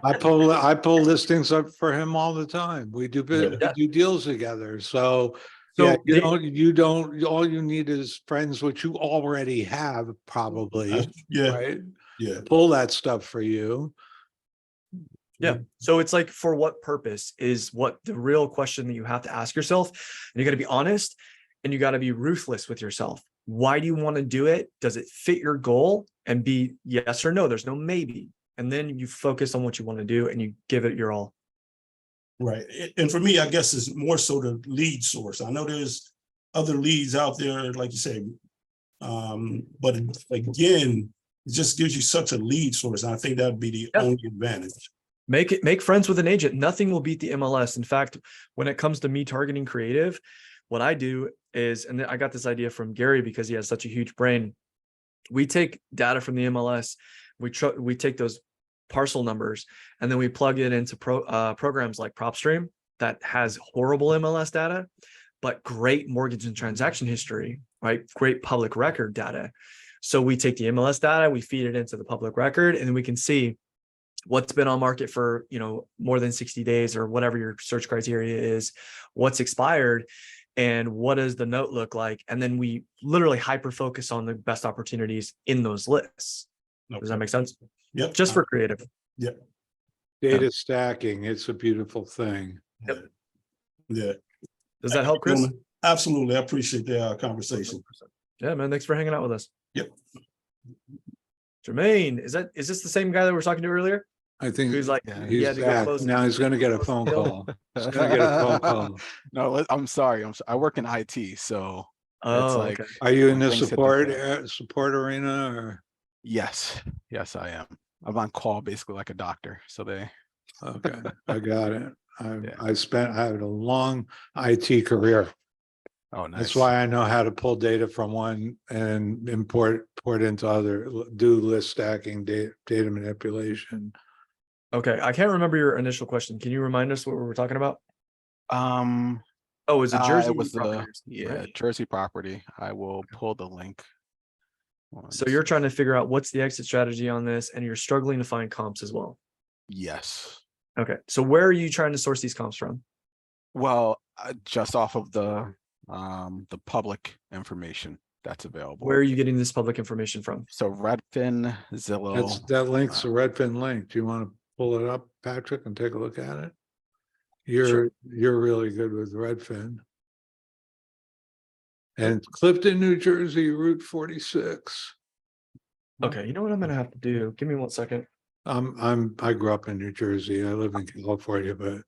I pull listings up for him all the time. We do deals together. So yeah, all you need is friends, which you already have probably, Yeah. right? Yeah. Pull that stuff for you. Yeah. So it's like, for what purpose is what the real question that you have to ask yourself. And you got to be honest and you got to be ruthless with yourself. Why do you want to do it? Does it fit your goal? And be yes or no. There's no maybe. And then you focus on what you want to do and you give it your all. Right. And for me, I guess it's more so the lead source. I know there's other leads out there, like you say, but again, it just gives you such a lead source. And I think that'd be the only advantage. Make friends with an agent. Nothing will beat the MLS. In fact, when it comes to me targeting creative, what I do is, and I got this idea from Gary because he has such a huge brain. We take data from the MLS, we take those parcel numbers, and then we plug it into programs like PropStream that has horrible MLS data, but great mortgage and transaction history, right? Great public record data. So we take the MLS data, we feed it into the public record, and then we can see what's been on market for, more than 60 days or whatever your search criteria is, what's expired, and what does the note look like? And then we literally hyper focus on the best opportunities in those lists. Does that make sense? Yep. Just for creative. Yep. Data stacking, it's a beautiful thing. Yep. Yeah. Does that help, Chris? Absolutely. I appreciate the conversation. Yeah, man. Thanks for hanging out with us. Yep. Jermaine, is this the same guy that we were talking to earlier? I think Who's like, he's had to go back. close- Now he's going to get a phone call. He's going to get a phone call. No, I'm sorry. I work in IT, so it's Oh, like, okay. Are you in the Things hit the support arena or? yes, I am. I'm on call basically like a doctor. So Okay, I got it. Yeah. I had a long IT career. oh, nice. That's why I know how to pull data from one and port into other, do list stacking, data manipulation. Okay. I can't remember your initial question. Can you remind us what we were talking about? Oh, Oh, it was a Jersey. it was property, right? Jersey property. I will pull the link. So you're trying to figure out what's the exit strategy on this, and you're struggling to find comps as well. Yes. Okay. So where are you trying to source these comps from? Well, just off of the the public information that's available. Where are you getting this public information from? So Redfin, Zillow. That link's a Redfin link. Do you want to pull it up, Patrick, and take a look at it? You're really good with Redfin. And Clifton, New Jersey, Route 46. Okay, you know what I'm gonna have to do? Give me 1 second. I grew up in New Jersey. I live in California, but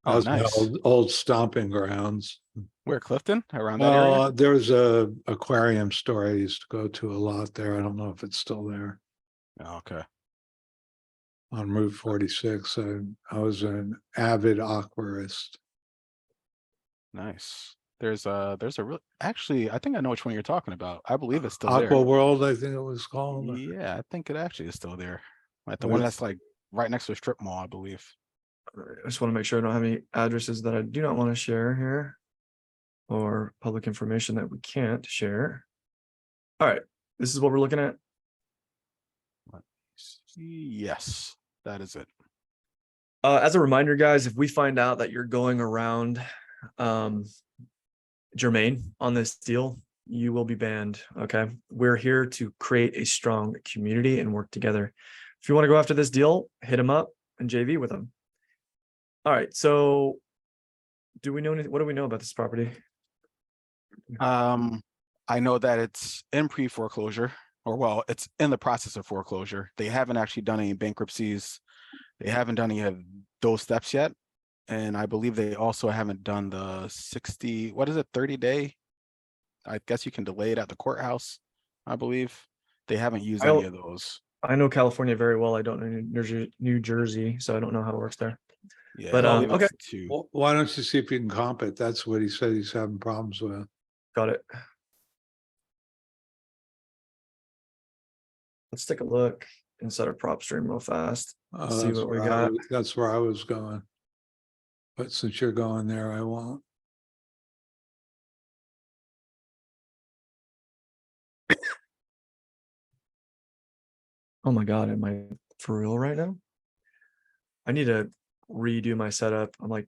Oh, that's my nice. old stomping grounds. Where, Clifton? Around that area? There's a aquarium store I used to go to a lot there. I don't know if it's still there Oh, okay. on Route 46. I was an avid aquarist. Nice. There's a real, actually, I think I know which one you're talking about. I believe it's still Aqua there. World, I think it was called. Yeah, I think it actually is still there. Like the one It's- that's like right next to a strip mall, I believe. I just want to make sure I don't have any addresses that I do not want to share here, or public information that we can't share. All right, this is what we're looking at. Yes, that is it. As a reminder, guys, if we find out that you're going around Jermaine on this deal, you will be banned. Okay. We're here to create a strong community and work together. If you want to go after this deal, hit him up and JV with him. All right. So do we know anything? What do we know about this property? I know that it's in pre-foreclosure, or well, it's in the process of foreclosure. They haven't actually done any bankruptcies. They haven't done any of those steps yet. And I believe they also haven't done the 30-day. I guess you can delay it at the courthouse. I believe they haven't used any of those. I know California very well. I don't know New Jersey, so I don't know how it works there. Yeah, But, I believe okay. it's 2. Well, why don't you see if you can comp it? That's what he said he's having problems with. Got it. Let's take a look inside of PropStream real fast. See That's what we where got. that's where I was going. But since you're going there, I won't. Oh my God, am I for real right now? I need to redo my setup. I'm like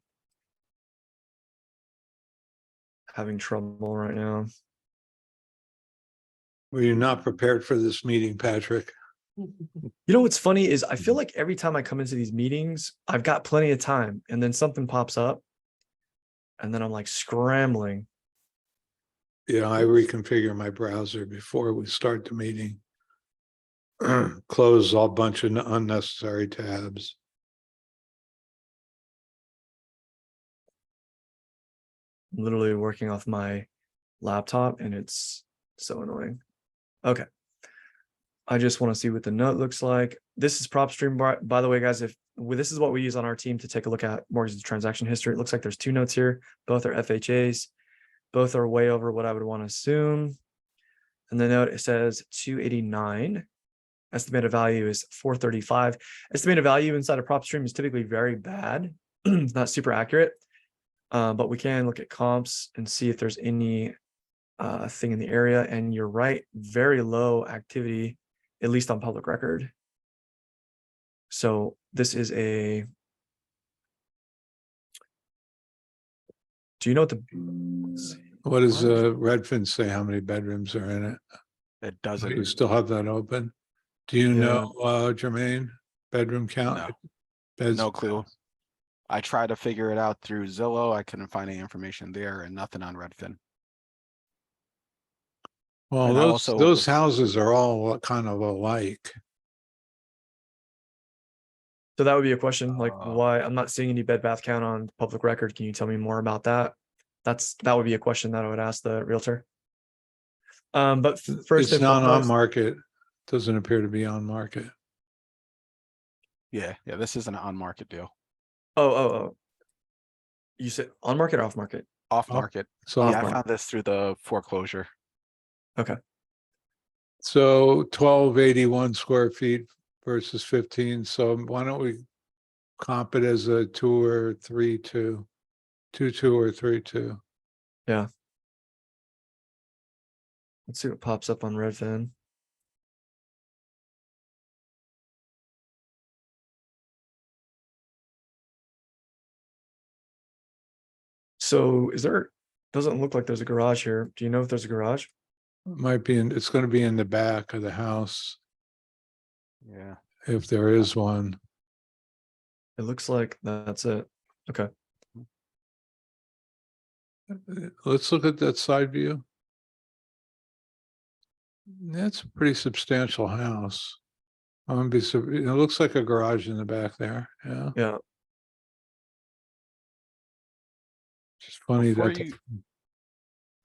having trouble right now. Were you not prepared for this meeting, Patrick? You know what's funny is I feel like every time I come into these meetings, I've got plenty of time and then something pops up and then I'm like scrambling. Yeah, I reconfigure my browser before we start the meeting. Close a bunch of unnecessary tabs. I'm literally working off my laptop and it's so annoying. Okay. I just want to see what the note looks like. This is PropStream, by the way, guys. This is what we use on our team to take a look at mortgage transaction history. It looks like there's 2 notes here. Both are FHAs. Both are way over what I would want to assume. And the note, it says 289. Estimated value is 435. Estimated value inside of PropStream is typically very bad. It's not super accurate. But we can look at comps and see if there's any thing in the area. And you're right, very low activity, at least on public record. So this is a, do you know what the, let's see. What does Redfin say? How many bedrooms are in it? It Do you doesn't. still have that open? Do you know, Jermaine, bedroom count? No. Beds- No clue. I tried to figure it out through Zillow. I couldn't find any information there and nothing on Redfin. Well, And I those also- those houses are all kind of alike. So that would be a question, like Uh, why I'm not seeing any bed bath count on public record. Can you tell me more about that? That would be a question that I would ask the realtor. But first It's and not on foremost, market. Doesn't appear to be on market. Yeah, this is an on-market deal. oh. You said on market or off market? Off Oh, market. So, Yeah, I found this through the foreclosure. so 1281 square feet versus 15. So why don't we comp it as a 2 or 3-2, 2-2 or 3-2? Let's see what pops up on Redfin. So is there Doesn't look like there's a garage here. Do you know if there's a garage? Might be in, it's gonna be in the back of the house, Yeah. if there is one. It looks like that's it. Okay. Let's look at that side view. That's a pretty substantial house. It looks like a garage in the back there, yeah. Yeah. Just funny Before that, you-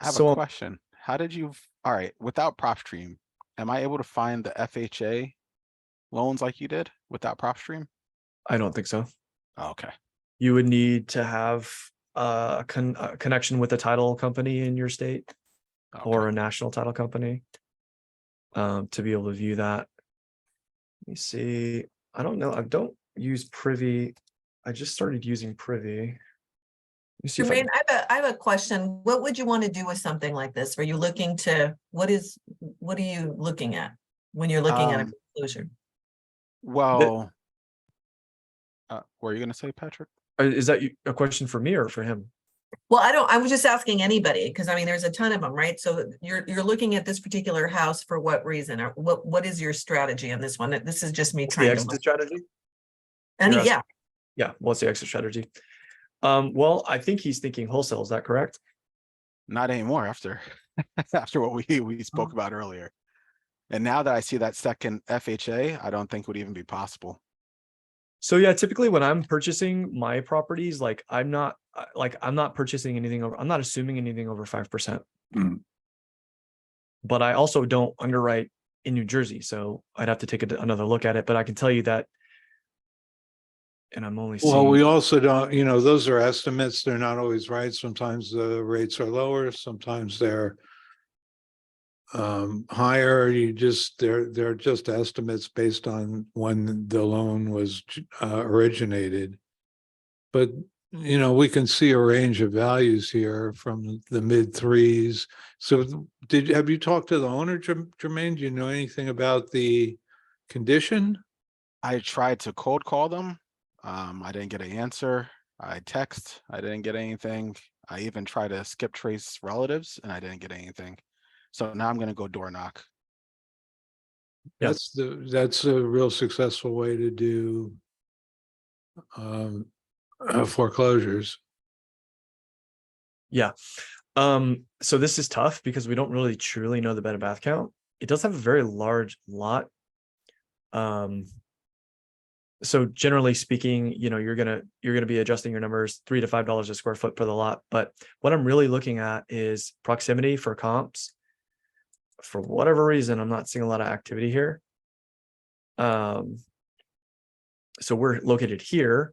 I have So, a question. How did you, all right, without PropStream, am I able to find the FHA loans like you did without PropStream? I don't think so. Oh, okay. You would need to have a connection with a title company in your state or Okay. a national title company to be able to view that. Let me see. I don't know. I don't use Privy. I just started using Privy. Let me see if I Jermaine, I have a question. What would you want to do with something like this? Are you looking to, what are you looking at when you're looking at a foreclosure? Well, what are you gonna say, Patrick? is that a question for me or for him? Well, I was just asking anybody, because I mean, there's a ton of them, right? So you're looking at this particular house for what reason? Or what is your strategy on this one? This is just me The trying exit to. strategy? Any, You're yeah, Yeah, what's the exit strategy? Well, I think he's thinking wholesale. Is that correct? Not anymore after after what we spoke about earlier. And now that I see that second FHA, I don't think would even be possible. So yeah, typically when I'm purchasing my properties, like I'm not purchasing anything over, I'm not assuming anything over 5%. But I also don't underwrite in New Jersey, so I'd have to take another look at it. But I can tell you that, and I'm only well, seeing. we also don't, those are estimates. They're not always right. Sometimes the rates are lower, sometimes they're higher. They're just estimates based on when the loan was originated. But we can see a range of values here from the mid threes. So have you talked to the owner, Jermaine? Do you know anything about the condition? I tried to cold call them. I didn't get an answer. I didn't get anything. I even tried to skip trace relatives and I didn't get anything. So now I'm gonna go door knock. Yeah. That's a real successful way to do foreclosures. Yeah. So this is tough because we don't really truly know the bed and bath count. It does have a very large lot. So generally speaking, you're gonna be adjusting your numbers $3 to $5 a square foot for the lot. But what I'm really looking at is proximity for comps. For whatever reason, I'm not seeing a lot of activity here. So we're located here.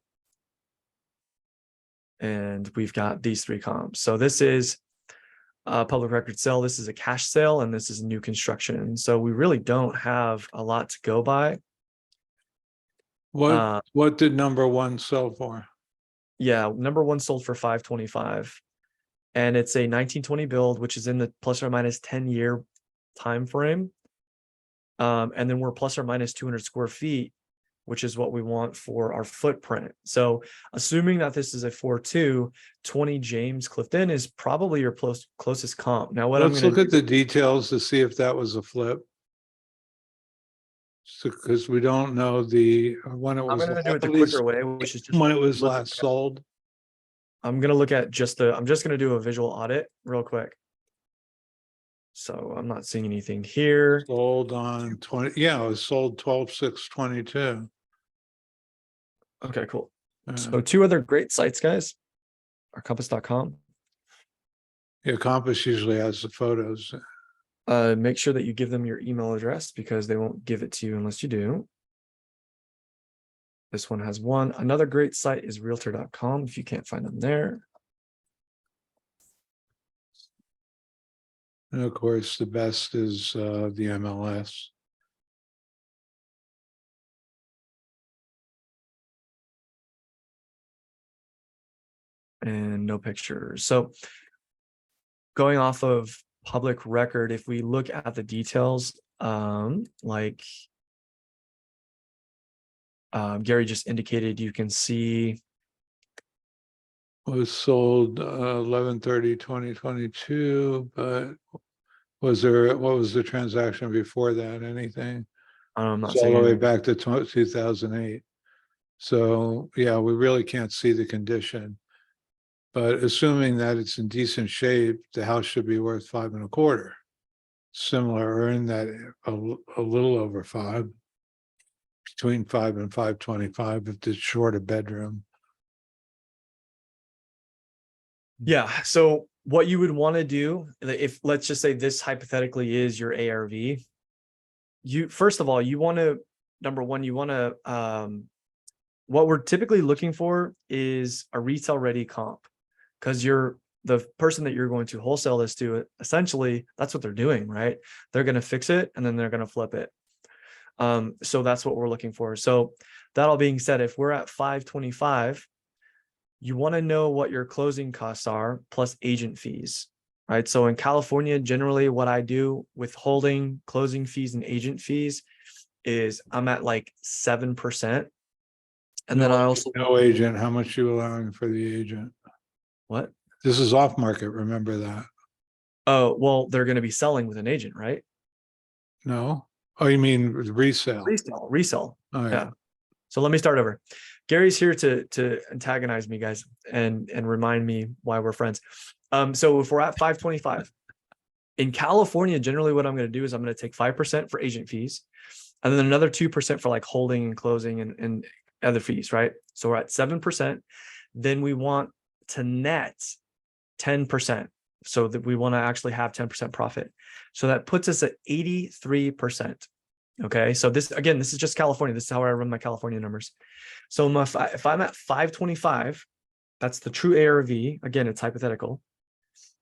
And we've got these three comps. So this is a public record sale. This is a cash sale, and this is new construction. So we really don't have a lot to go by. What did number one sell for? Yeah, number one sold for $525, and it's a 1920 build, which is in the plus or minus 10-year time frame. And then we're plus or minus 200 square feet, which is what we want for our footprint. So assuming that this is a 4.2, 20 James Clifton is probably your closest comp. Now, Let's look at the details to see if that was a flip. Because we don't know when it I'm was. going to do it the at least quicker way, which is just when it was look last at- sold. I'm going to look at I'm just going to do a visual audit real quick. So I'm not seeing anything here. Sold on 20, yeah, it was sold 12/6/22. Okay, cool. So two other great sites, guys, are compass.com. Yeah, Compass usually has the photos. Make sure that you give them your email address because they won't give it to you unless you do. This one has one. Another great site is realtor.com if you can't find them there. And of course, the best is the MLS. And no pictures. So going off of public record, if we look at the details, like Gary just indicated, you can see was sold 11/30/2022, but what was the transaction before that? Anything? I'm not It's all saying the way anything. back to 2008. So, yeah, we really can't see the condition. But assuming that it's in decent shape, the house should be worth 5.25. Similar, or in that a little over 5. Between 5 and 5.25 if it's short a bedroom. Yeah. So what you would want to do, if let's just say this hypothetically is your ARV, you first of all, you want to, number one, you want to what we're typically looking for is a retail ready comp, because you're the person that you're going to wholesale this to, essentially that's what they're doing, right? They're going to fix it and then they're going to flip it. So that's what we're looking for. So that all being said, if we're at 525, you want to know what your closing costs are plus agent fees, right? So in California, generally what I do with holding, closing fees and agent fees is I'm at like 7%. And then I also, No agent, how much you allowing for the agent? what? This is off market, remember that. Oh, well, they're going to be selling with an agent, right? No? Oh, you mean resale? Resell. All right. Yeah. So let me start over. Gary's here to antagonize me, guys, and remind me why we're friends. So if we're at 525 in California, generally what I'm going to do is I'm going to take 5% for agent fees, and then another 2% for like holding and closing and other fees, right? So we're at 7%. Then we want to net 10%, so that we want to actually have 10% profit. So that puts us at 83%. Okay. So this, again, this is just California. This is how I run my California numbers. So if I'm at 525, that's the true ARV. Again, it's hypothetical.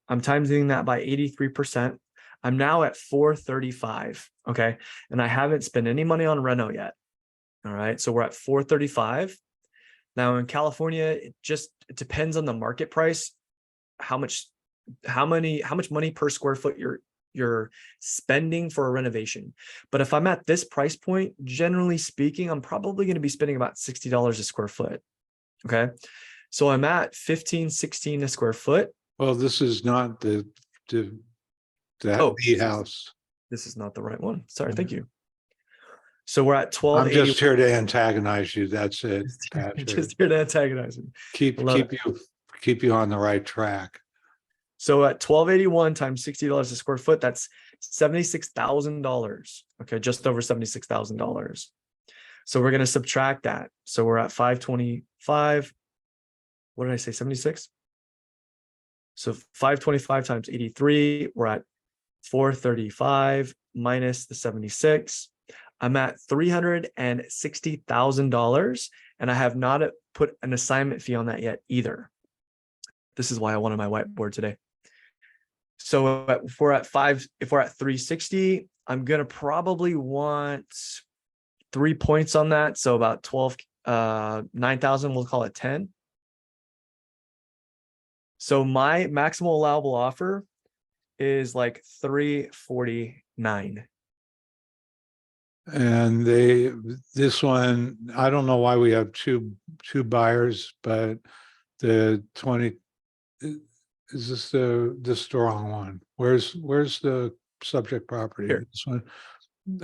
I'm timesing that by 83%. I'm now at 435. Okay. And I haven't spent any money on reno yet. All right. So we're at 435. Now in California, it depends on the market price, how much money per square foot you're spending for a renovation. But if I'm at this price point, generally speaking, I'm probably going to be spending about $60 a square foot. Okay. So I'm at 15, 16 a square foot. Well, this is not the house. This is not the right one. Sorry. Thank you. So we're at I'm 1280. just here to antagonize you. That's it, Patrick. Just here to antagonize me. Keep you on the right track. So at 1281 times $60 a square foot, that's $76,000. Okay, just over $76,000. So we're going to subtract that. So we're at 525. What did I say? 76? So 525 times 83, we're at 435 minus the 76. I'm at $360,000, and I have not put an assignment fee on that yet either. This is why I wanted my whiteboard today. So if we're at 360, I'm gonna probably want 3 points on that. So about 9,000, we'll call it 10. So my maximal allowable offer is like 349. And this one, I don't know why we have two buyers, but the 20, is this the wrong one? Where's the subject property? Here. This one.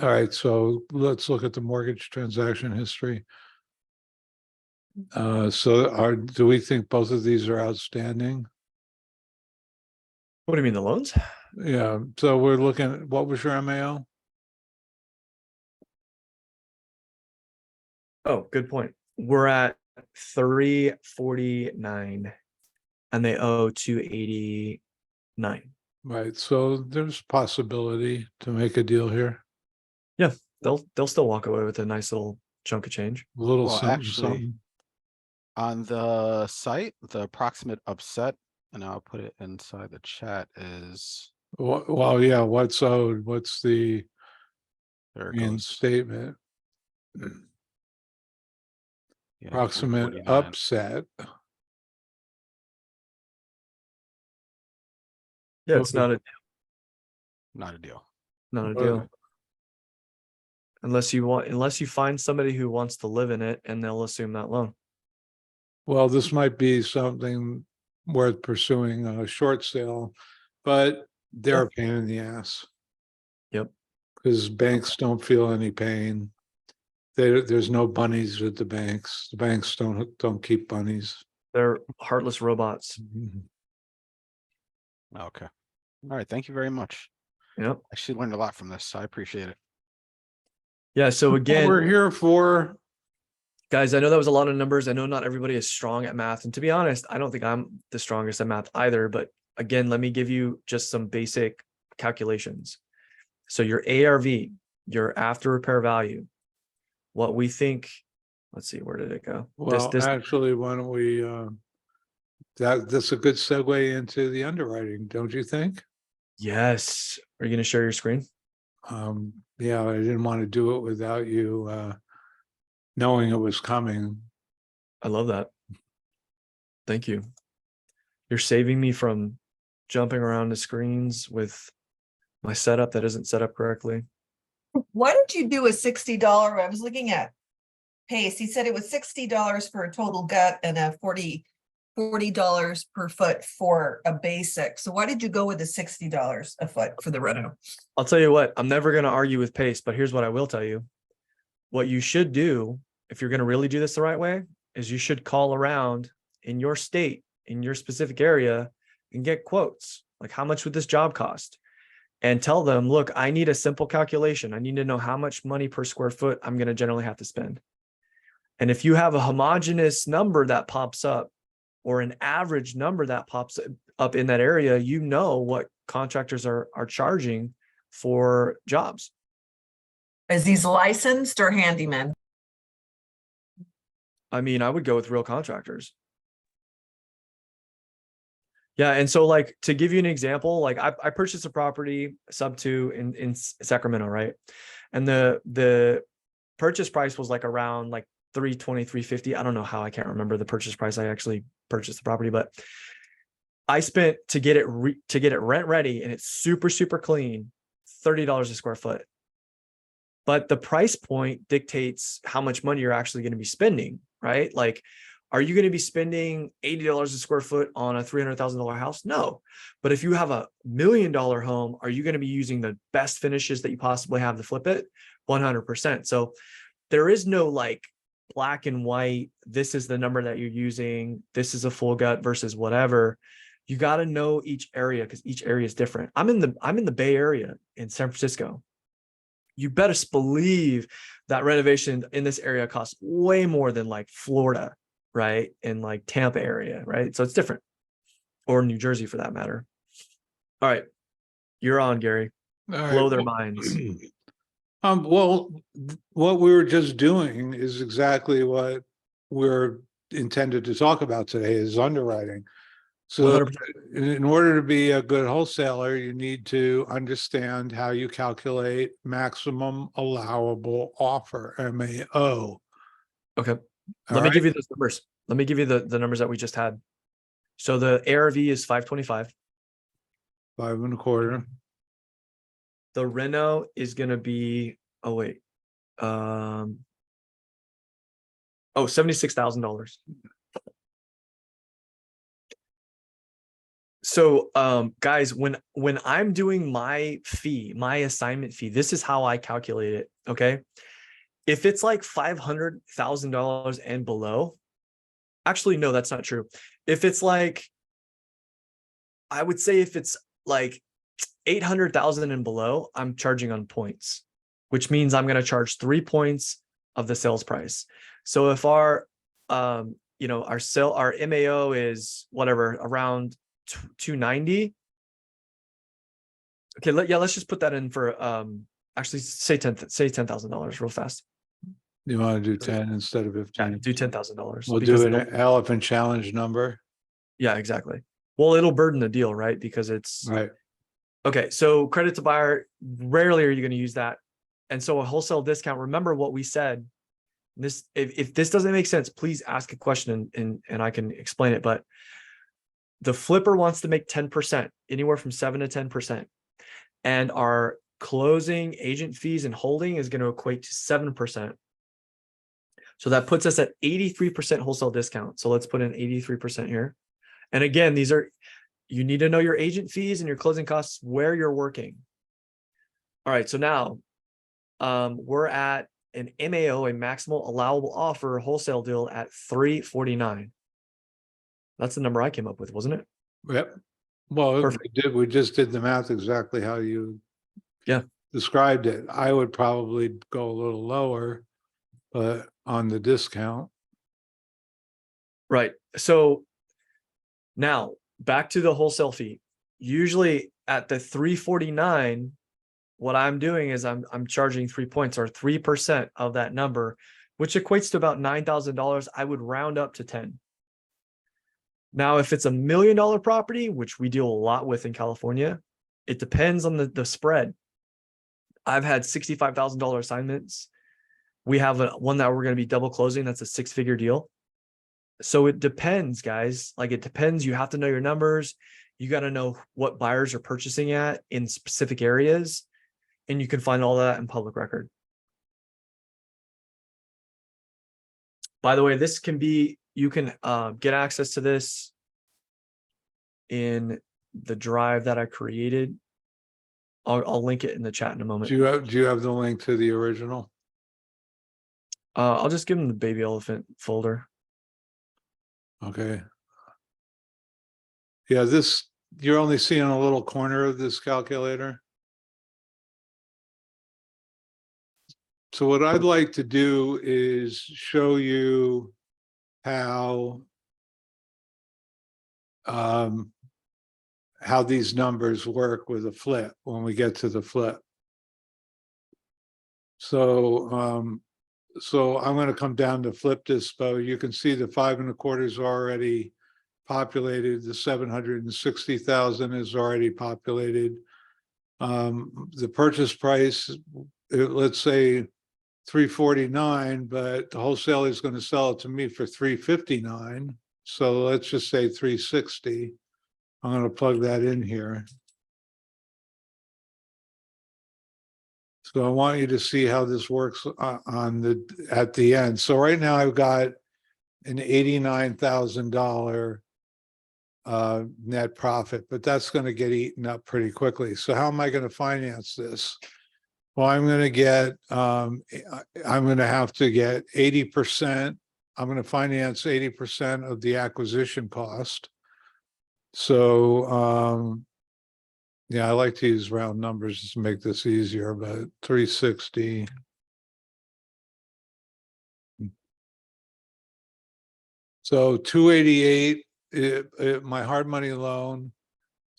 All right, so let's look at the mortgage transaction history. Do we think both of these are outstanding? What do you mean, the loans? Yeah, so we're looking at, what was your MAO? Oh, good point. We're at 349 and they owe 289. Right, so there's possibility to make a deal here. Yeah, they'll still walk away with a nice little chunk of change. A little Well, something, actually, something. On the site, the approximate upset, and I'll put it inside the chat, is Well, yeah, what's owed? What's the there it goes. reinstatement? Yeah, Approximate 449. upset. Yeah, it's not a Deal. deal. Unless you find somebody who wants to live in it and they'll assume that loan. well, this might be something worth pursuing, a short sale, but they're a pain in the ass. Yep. Because banks don't feel any pain. There's no bunnies with the banks. The banks don't keep bunnies. They're heartless robots. Okay. All right. Thank you very much. Yep. I actually learned a lot from this. So I appreciate it. Yeah. So What again, we're here for. guys, I know that was a lot of numbers. I know not everybody is strong at math. And to be honest, I don't think I'm the strongest at math either. But again, let me give you just some basic calculations. So your ARV, your after repair value, what we think, let's see, where did it go? Well, actually, why don't we, that's a good segue into the underwriting, don't you think? Yes. Are you going to share your screen? Yeah, I didn't want to do it without you, knowing it was coming. I love that. Thank you. You're saving me from jumping around the screens with my setup that isn't set up correctly. Why did you do a $60? I was looking at Pace. He said it was $60 for a total gut and a $40 per foot for a basic. So why did you go with the $60 a foot for the reno? I'll tell you what, I'm never going to argue with Pace, but here's what I will tell you. What you should do, if you're going to really do this the right way, is you should call around in your state, in your specific area, and get quotes. Like, how much would this job cost? And tell them, look, I need a simple calculation. I need to know how much money per square foot I'm going to generally have to spend. And if you have a homogeneous number that pops up, or an average number that pops up in that area, you know what contractors are charging for jobs. Is these licensed or handyman? I mean, I would go with real contractors. Yeah. And so, like, to give you an example, like I purchased a property sub 2 in Sacramento, right? And the purchase price was like around like $320, $350. I don't know how, I can't remember the purchase price. I actually purchased the property, but I spent to get it rent ready, and it's super, super clean, $30 a square foot. But the price point dictates how much money you're actually going to be spending, right? Like, are you going to be spending $80 a square foot on a $300,000 house? No. But if you have $1 million home, are you going to be using the best finishes that you possibly have to flip it? 100%. So there is no like black and white, this is the number that you're using, this is a full gut versus whatever. You got to know each area, because each area is different. I'm in the Bay Area in San Francisco. You better believe that renovation in this area costs way more than like Florida, right? In like Tampa area, right? So it's different, or New Jersey for that matter. All right, you're on, Gary. All right, Blow their well, minds. Well, what we were just doing is exactly what we're intended to talk about today, is underwriting. So 100%. in order to be a good wholesaler, you need to understand how you calculate maximum allowable offer, MAO. Okay. All Let me give right? you those numbers. Let me give you the numbers that we just had. So the ARV is 525. 5 1/4. The reno is going to be, $76,000. So, guys, when I'm doing my fee, my assignment fee, this is how I calculate it. Okay. If it's like $500,000 and below, actually, no, that's not true. If it's like, I would say if it's like 800,000 and below, I'm charging on points, which means I'm going to charge 3 points of the sales price. So if our MAO is whatever, around 290. Okay. Let's just put that in for, actually say $10,000 real fast. You want to do 10 instead of 15? Do $10,000. We'll do an elephant challenge number. Yeah, exactly. Well, it'll burden the deal, right? Because it's Right. okay. So credit to buyer, rarely are you going to use that. And so a wholesale discount, remember what we said, this, if this doesn't make sense, please ask a question and I can explain it. But the flipper wants to make 10%, anywhere from 7 to 10%. And our closing agent fees and holding is going to equate to 7%. So that puts us at 83% wholesale discount. So let's put in 83% here. And again, you need to know your agent fees and your closing costs where you're working. All right, so now we're at an MAO, a maximal allowable offer wholesale deal at 349. That's the number I came up with, wasn't it? Yep. Well, Perfect. we just did the math exactly how you Yeah. described it. I would probably go a little lower, but on the discount. Right. So now back to the wholesale fee. Usually at the 349, what I'm doing is I'm charging 3 points or 3% of that number, which equates to about $9,000. I would round up to 10. Now, if it's $1 million property, which we deal a lot with in California, it depends on the spread. I've had $65,000 assignments. We have one that we're going to be double closing. That's a 6-figure deal. So it depends, guys. Like it depends. You have to know your numbers. You got to know what buyers are purchasing at in specific areas. And you can find all that in public record. By the way, this can be, you can get access to this in the drive that I created. I'll link it in the chat in a moment. Do you have the link to the original? I'll just give them the baby elephant folder. Okay. Yeah, you're only seeing a little corner of this calculator. So what I'd like to do is show you how these numbers work with a flip when we get to the flip. So I'm going to come down to flip dispo. You can see the 5 1/4 is already populated. The 760,000 is already populated. The purchase price, let's say 349, but the wholesaler is going to sell it to me for 359. So let's just say 360. I'm going to plug that in here. So I want you to see how this works at the end. So right now I've got an $89,000 net profit, but that's going to get eaten up pretty quickly. So how am I going to finance this? Well, I'm going to have to get 80%. I'm going to finance 80% of the acquisition cost. So, yeah, I like to use round numbers to make this easier, but 360. So 288, my hard money loan.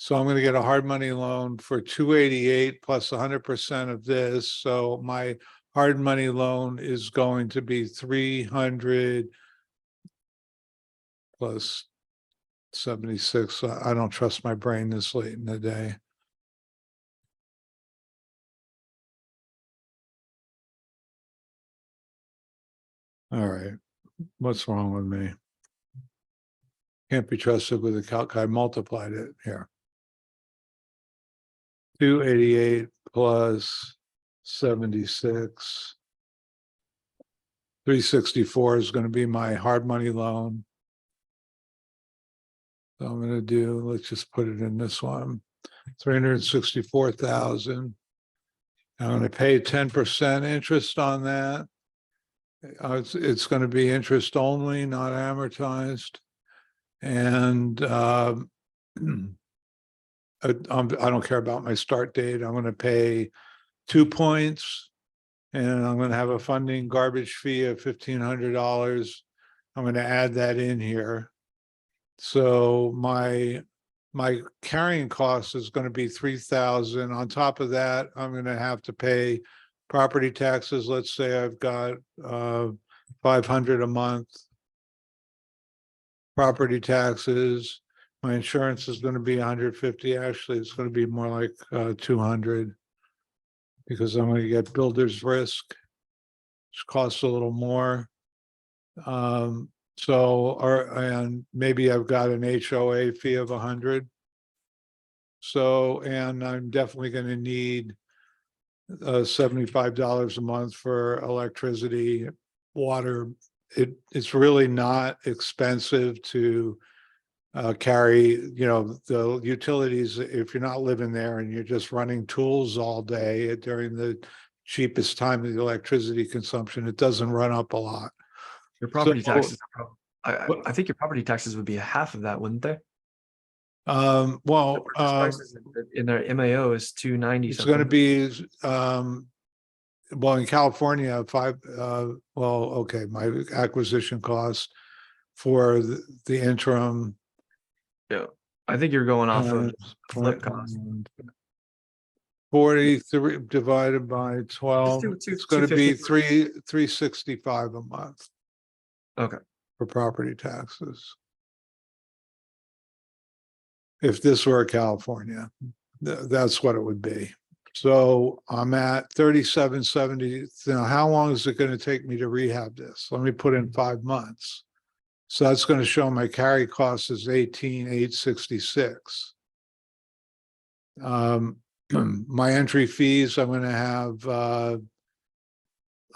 So I'm going to get a hard money loan for 288 plus 100% of this. So my hard money loan is going to be 300 plus 76. I don't trust my brain this late in the day. All right. What's wrong with me? Can't be trusted with a calc. I multiplied it here. 288 plus 76. 364 is going to be my hard money loan. So I'm going to do, let's just put it in this one, 364,000. I'm going to pay 10% interest on that. It's going to be interest only, not amortized. And I don't care about my start date. I'm going to pay 2 points, and I'm going to have a funding garbage fee of $1,500. I'm going to add that in here. So my carrying cost is going to be $3,000. On top of that, I'm going to have to pay property taxes. Let's say I've got $500 a month. Property taxes. My insurance is going to be $150. Actually, it's going to be more like $200 because I'm going to get builder's risk, which costs a little more. And maybe I've got an HOA fee of $100. So, and I'm definitely going to need $75 a month for electricity, water, it's really not expensive to carry, the utilities, if you're not living there and you're just running tools all day during the cheapest time of the electricity consumption, it doesn't run up a lot. Your property So- taxes, I think your property taxes would be half of that, wouldn't they? Well, The purchase prices in their MAO is 290 it's gonna something. be, well, in California, my acquisition cost for the interim. Yeah, I think you're going off of uh, flip cost. 43 divided by 12, do it's gonna be 250 365 a month Okay, for property taxes. If this were California, that's what it would be. So I'm at 3770. Now, how long is it gonna take me to rehab this? Let me put in 5 months. So that's gonna show my carry cost is 18,866. My entry fees, I'm gonna have, I'm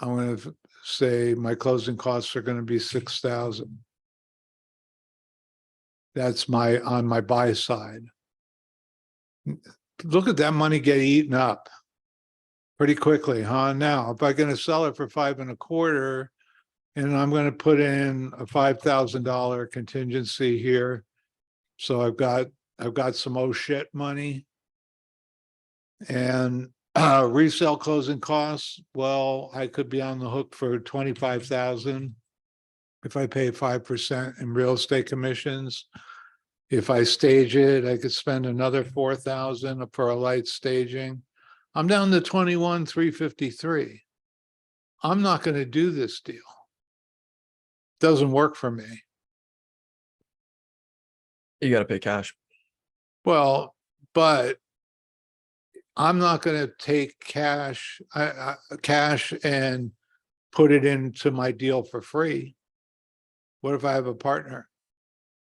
gonna say my closing costs are gonna be 6,000. That's on my buy side. Look at that money get eaten up pretty quickly, huh? Now, if I'm gonna sell it for 5.25, and I'm gonna put in a $5,000 contingency here. So I've got some oh shit money. And resale closing costs, well, I could be on the hook for 25,000 if I pay 5% in real estate commissions. If I stage it, I could spend another 4,000 for a light staging. I'm down to 21,353. I'm not going to do this deal. Doesn't work for me. you got to pay cash. Well, but I'm not going to take cash and put it into my deal for free. What if I have a partner?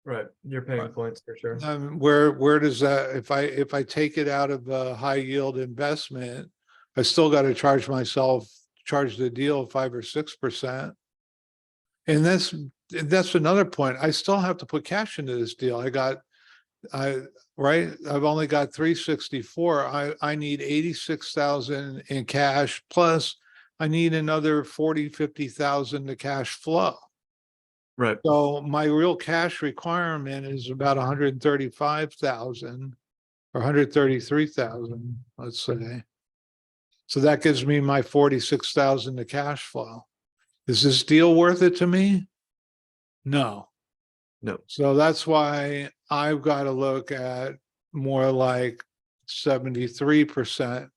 Right, you're paying Right. points for sure. Where does that, if I take it out of a high yield investment, I still got to charge the deal 5 or 6%. And that's another point. I still have to put cash into this deal. I've only got 364. I need 86,000 in cash, plus I need another 40,000-50,000 to cash flow. Right, So my real cash requirement is about 135,000 or 133,000, let's say. So that gives me my 46,000 to cash flow. Is this deal worth it to me? No. no, So that's why I've got to look at more like 73%.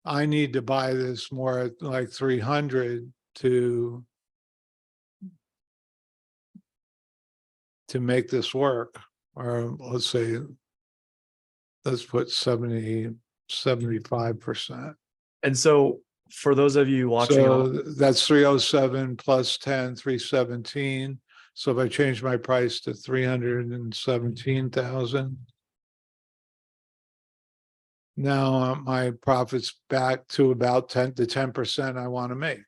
I need to buy this more at like 300 to make this work. Or let's say, let's put 75%. and so for those of you watching, So that's 307 plus 10, 317. So if I change my price to 317,000. Now my profit's back to about 10% I want to make.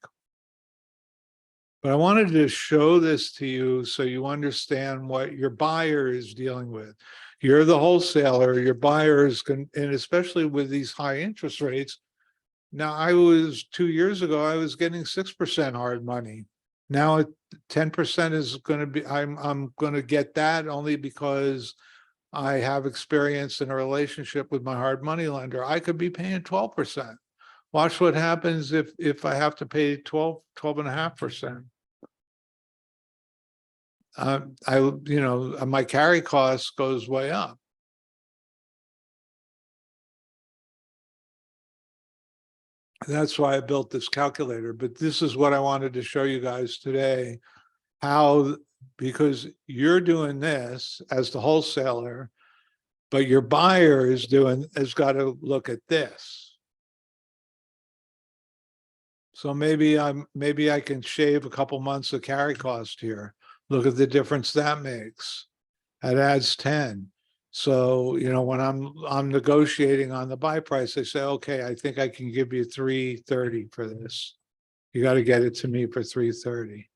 But I wanted to show this to you so you understand what your buyer is dealing with. You're the wholesaler, your buyers can, and especially with these high interest rates. Now 2 years ago, I was getting 6% hard money. Now 10% is going to be, I'm going to get that only because I have experience in a relationship with my hard money lender. I could be paying 12%. Watch what happens if I have to pay 12.5%. My carry cost goes way up. That's why I built this calculator, but this is what I wanted to show you guys today. Because you're doing this as the wholesaler, but your buyer has got to look at this. So maybe I can shave a couple months of carry cost here. Look at the difference that makes. That adds 10. So, when I'm negotiating on the buy price, I say, okay, I think I can give you 330 for this. You got to get it to me for 330.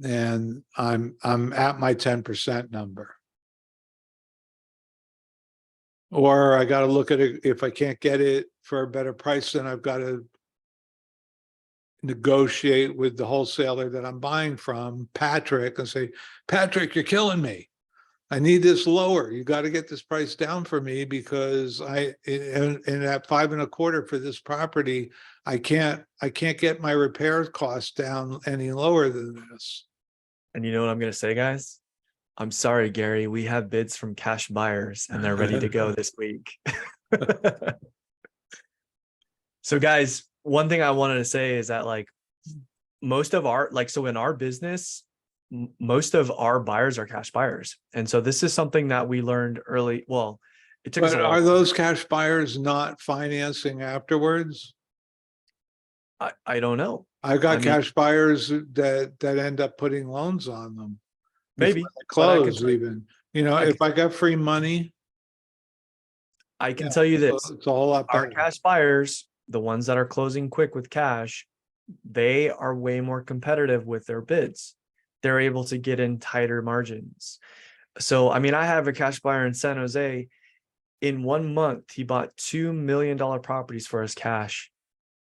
And I'm at my 10% number. Or I got to look at it, if I can't get it for a better price, then I've got to negotiate with the wholesaler that I'm buying from, Patrick, and say, Patrick, you're killing me. I need this lower. You got to get this price down for me because and at 5.25 for this property, I can't get my repair costs down any lower than this. And you know what I'm going to say, guys? I'm sorry, Gary. We have bids from cash buyers and they're ready to go this week. So guys, one thing I wanted to say is that like most of our, like, so in our business, most of our buyers are cash buyers. And so this is something that we learned early. Well, it took us a But while. are those cash buyers not financing afterwards? I don't know. I've got I mean- cash buyers that end up putting loans on them. Maybe. before they but I can Close tell you- even, you know, I if can- I got free money. I can yeah, tell you it's a- this. It's a whole lot Our better. cash buyers, the ones that are closing quick with cash, they are way more competitive with their bids. They're able to get in tighter margins. So, I mean, I have a cash buyer in San Jose. In 1 month, he bought $2 million properties for his cash.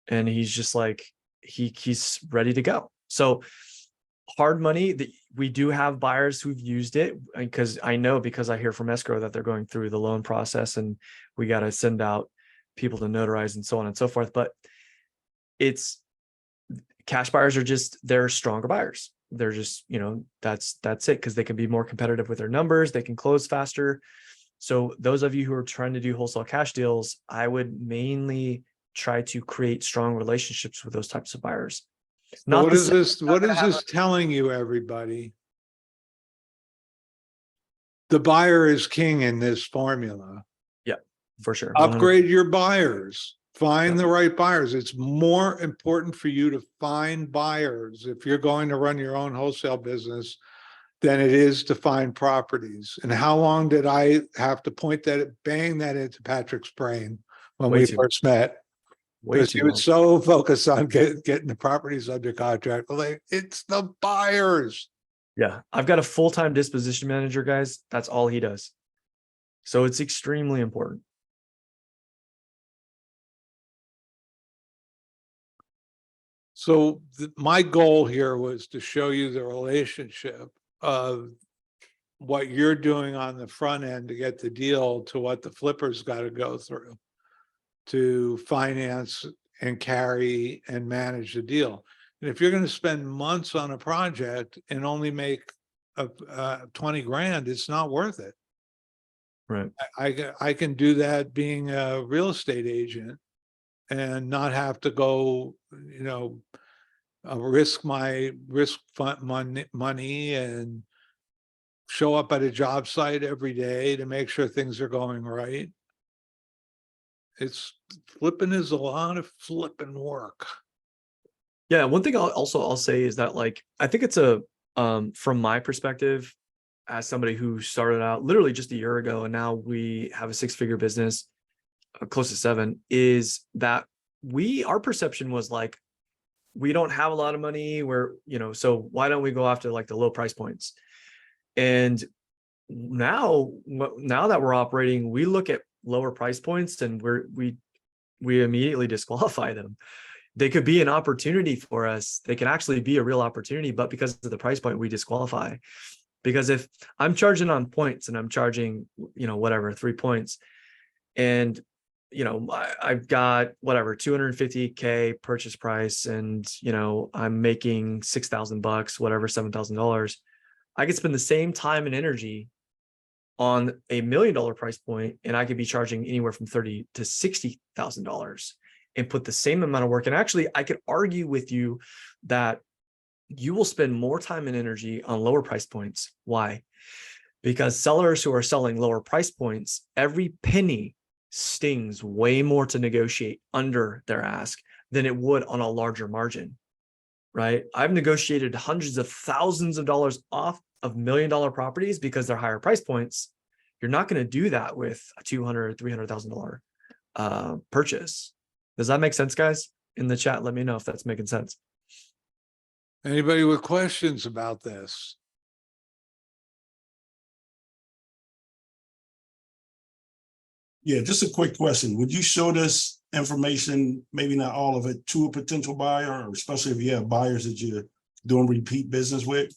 And he's just like, he's ready to go. So hard money, we do have buyers who've used it because I know, because I hear from escrow that they're going through the loan process and we got to send out people to notarize and so on and so forth. But it's cash buyers are just, they're stronger buyers. They're just, you know, that's it, because they can be more competitive with their numbers. They can close faster. So those of you who are trying to do wholesale cash deals, I would mainly try to create strong relationships with those types of buyers. So what to is say- this? not What gonna is have this telling you, everybody? The buyer is king in this formula. for sure. 100%. Upgrade your buyers. Find Yeah. the right buyers. It's more important for you to find buyers if you're going to run your own wholesale business than it is to find properties. And how long did I have to bang that into Patrick's brain when Way we too first met? Way Because he too was so focused on getting the properties under contract. Like, it's the buyers. Yeah, I've got a full-time disposition manager, guys. That's all he does. So it's extremely important. So my goal here was to show you the relationship of what you're doing on the front end to get the deal to what the flipper's got to go through to finance and carry and manage the deal. And if you're going to spend months on a project and only make 20 grand, it's not worth it. Right. I can do that being a real estate agent and not have to go, you know, risk fund money and show up at a job site every day to make sure things are going right. It's flipping is a lot of flipping work. Yeah, one thing I'll say is that, like, I think it's from my perspective, as somebody who started out literally just a year ago and now we have a 6-figure business, close to 7, is that our perception was like, we don't have a lot of money, so why don't we go after like the low price points? And now that we're operating, we look at lower price points and we immediately disqualify them. They could be an opportunity for us. They can actually be a real opportunity, but because of the price point, we disqualify. Because if I'm charging on points and I'm charging, 3 points, and I've got whatever, $250K purchase price, and I'm making $6,000, whatever, $7,000. I could spend the same time and energy on $1 million price point, and I could be charging anywhere from $30,000 to $60,000 and put the same amount of work. And actually, I could argue with you that you will spend more time and energy on lower price points. Why? Because sellers who are selling lower price points, every penny stings way more to negotiate under their ask than it would on a larger margin, right? I've negotiated hundreds of thousands of dollars off of $1 million properties because they're higher price points. You're not going to do that with a $200,000 or $300,000 purchase. Does that make sense, guys? in the chat. Let me know if that's making sense. Anybody with questions about this? Yeah, just a quick question. Would you show this information, maybe not all of it, to a potential buyer, or especially if you have buyers that you're doing repeat business with?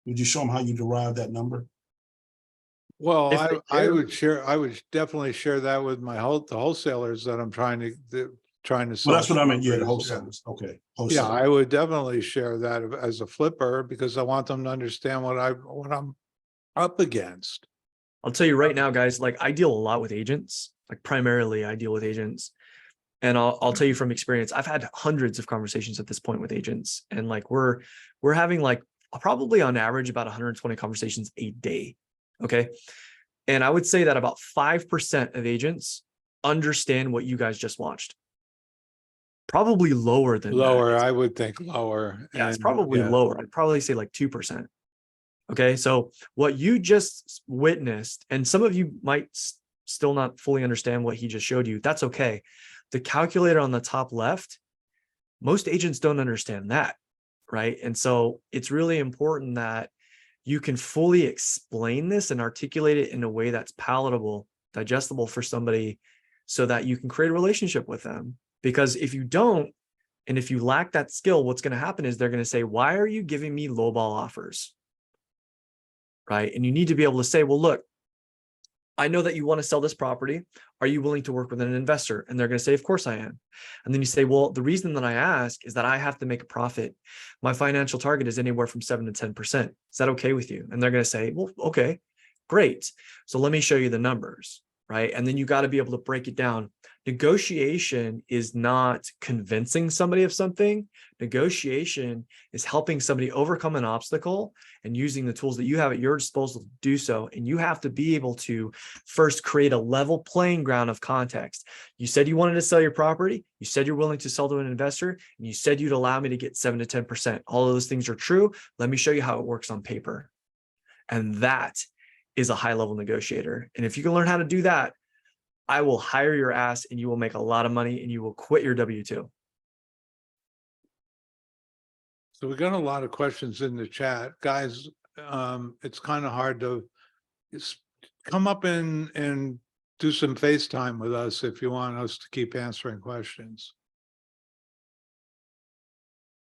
Would you show them how you derive that number? Well, If they I would definitely share that with my the wholesalers that I'm trying to Well, sell. that's what I meant. Yeah, the properties. wholesalers. Okay. Yeah, wholesale. I would definitely share that as a flipper because I want them to understand what I'm up against. I'll tell you right now, guys, like I deal a lot with agents, like primarily I deal with agents. And I'll tell you from experience, I've had hundreds of conversations at this point with agents. And like we're having like probably on average about 120 conversations a day. Okay. And I would say that about 5% of agents understand what you guys just watched. Probably lower than Lower, that. I would think lower. Yeah, it's And, probably yeah. lower. I'd probably say like 2%. Okay, so what you just witnessed, and some of you might still not fully understand what he just showed you, that's okay. The calculator on the top left, most agents don't understand that, right? And so it's really important that you can fully explain this and articulate it in a way that's palatable, digestible for somebody so that you can create a relationship with them. Because if you don't, and if you lack that skill, what's going to happen is they're going to say, why are you giving me lowball offers? Right? And you need to be able to say, well, look, I know that you want to sell this property. Are you willing to work with an investor? And they're going to say, of course I am. And then you say, well, the reason that I ask is that I have to make a profit. My financial target is anywhere from 7 to 10%. Is that okay with you? And they're going to say, well, okay, great. So let me show you the numbers, right? And then you got to be able to break it down. Negotiation is not convincing somebody of something. Negotiation is helping somebody overcome an obstacle and using the tools that you have at your disposal to do so. And you have to be able to first create a level playing ground of context. You said you wanted to sell your property. You said you're willing to sell to an investor, and you said you'd allow me to get 7 to 10%. All of those things are true. Let me show you how it works on paper. And that is a high level negotiator. And if you can learn how to do that, I will hire your ass and you will make a lot of money and you will quit your W-2. So we got a lot of questions in the chat. Guys, it's kind of hard to come up and do some FaceTime with us if you want us to keep answering questions.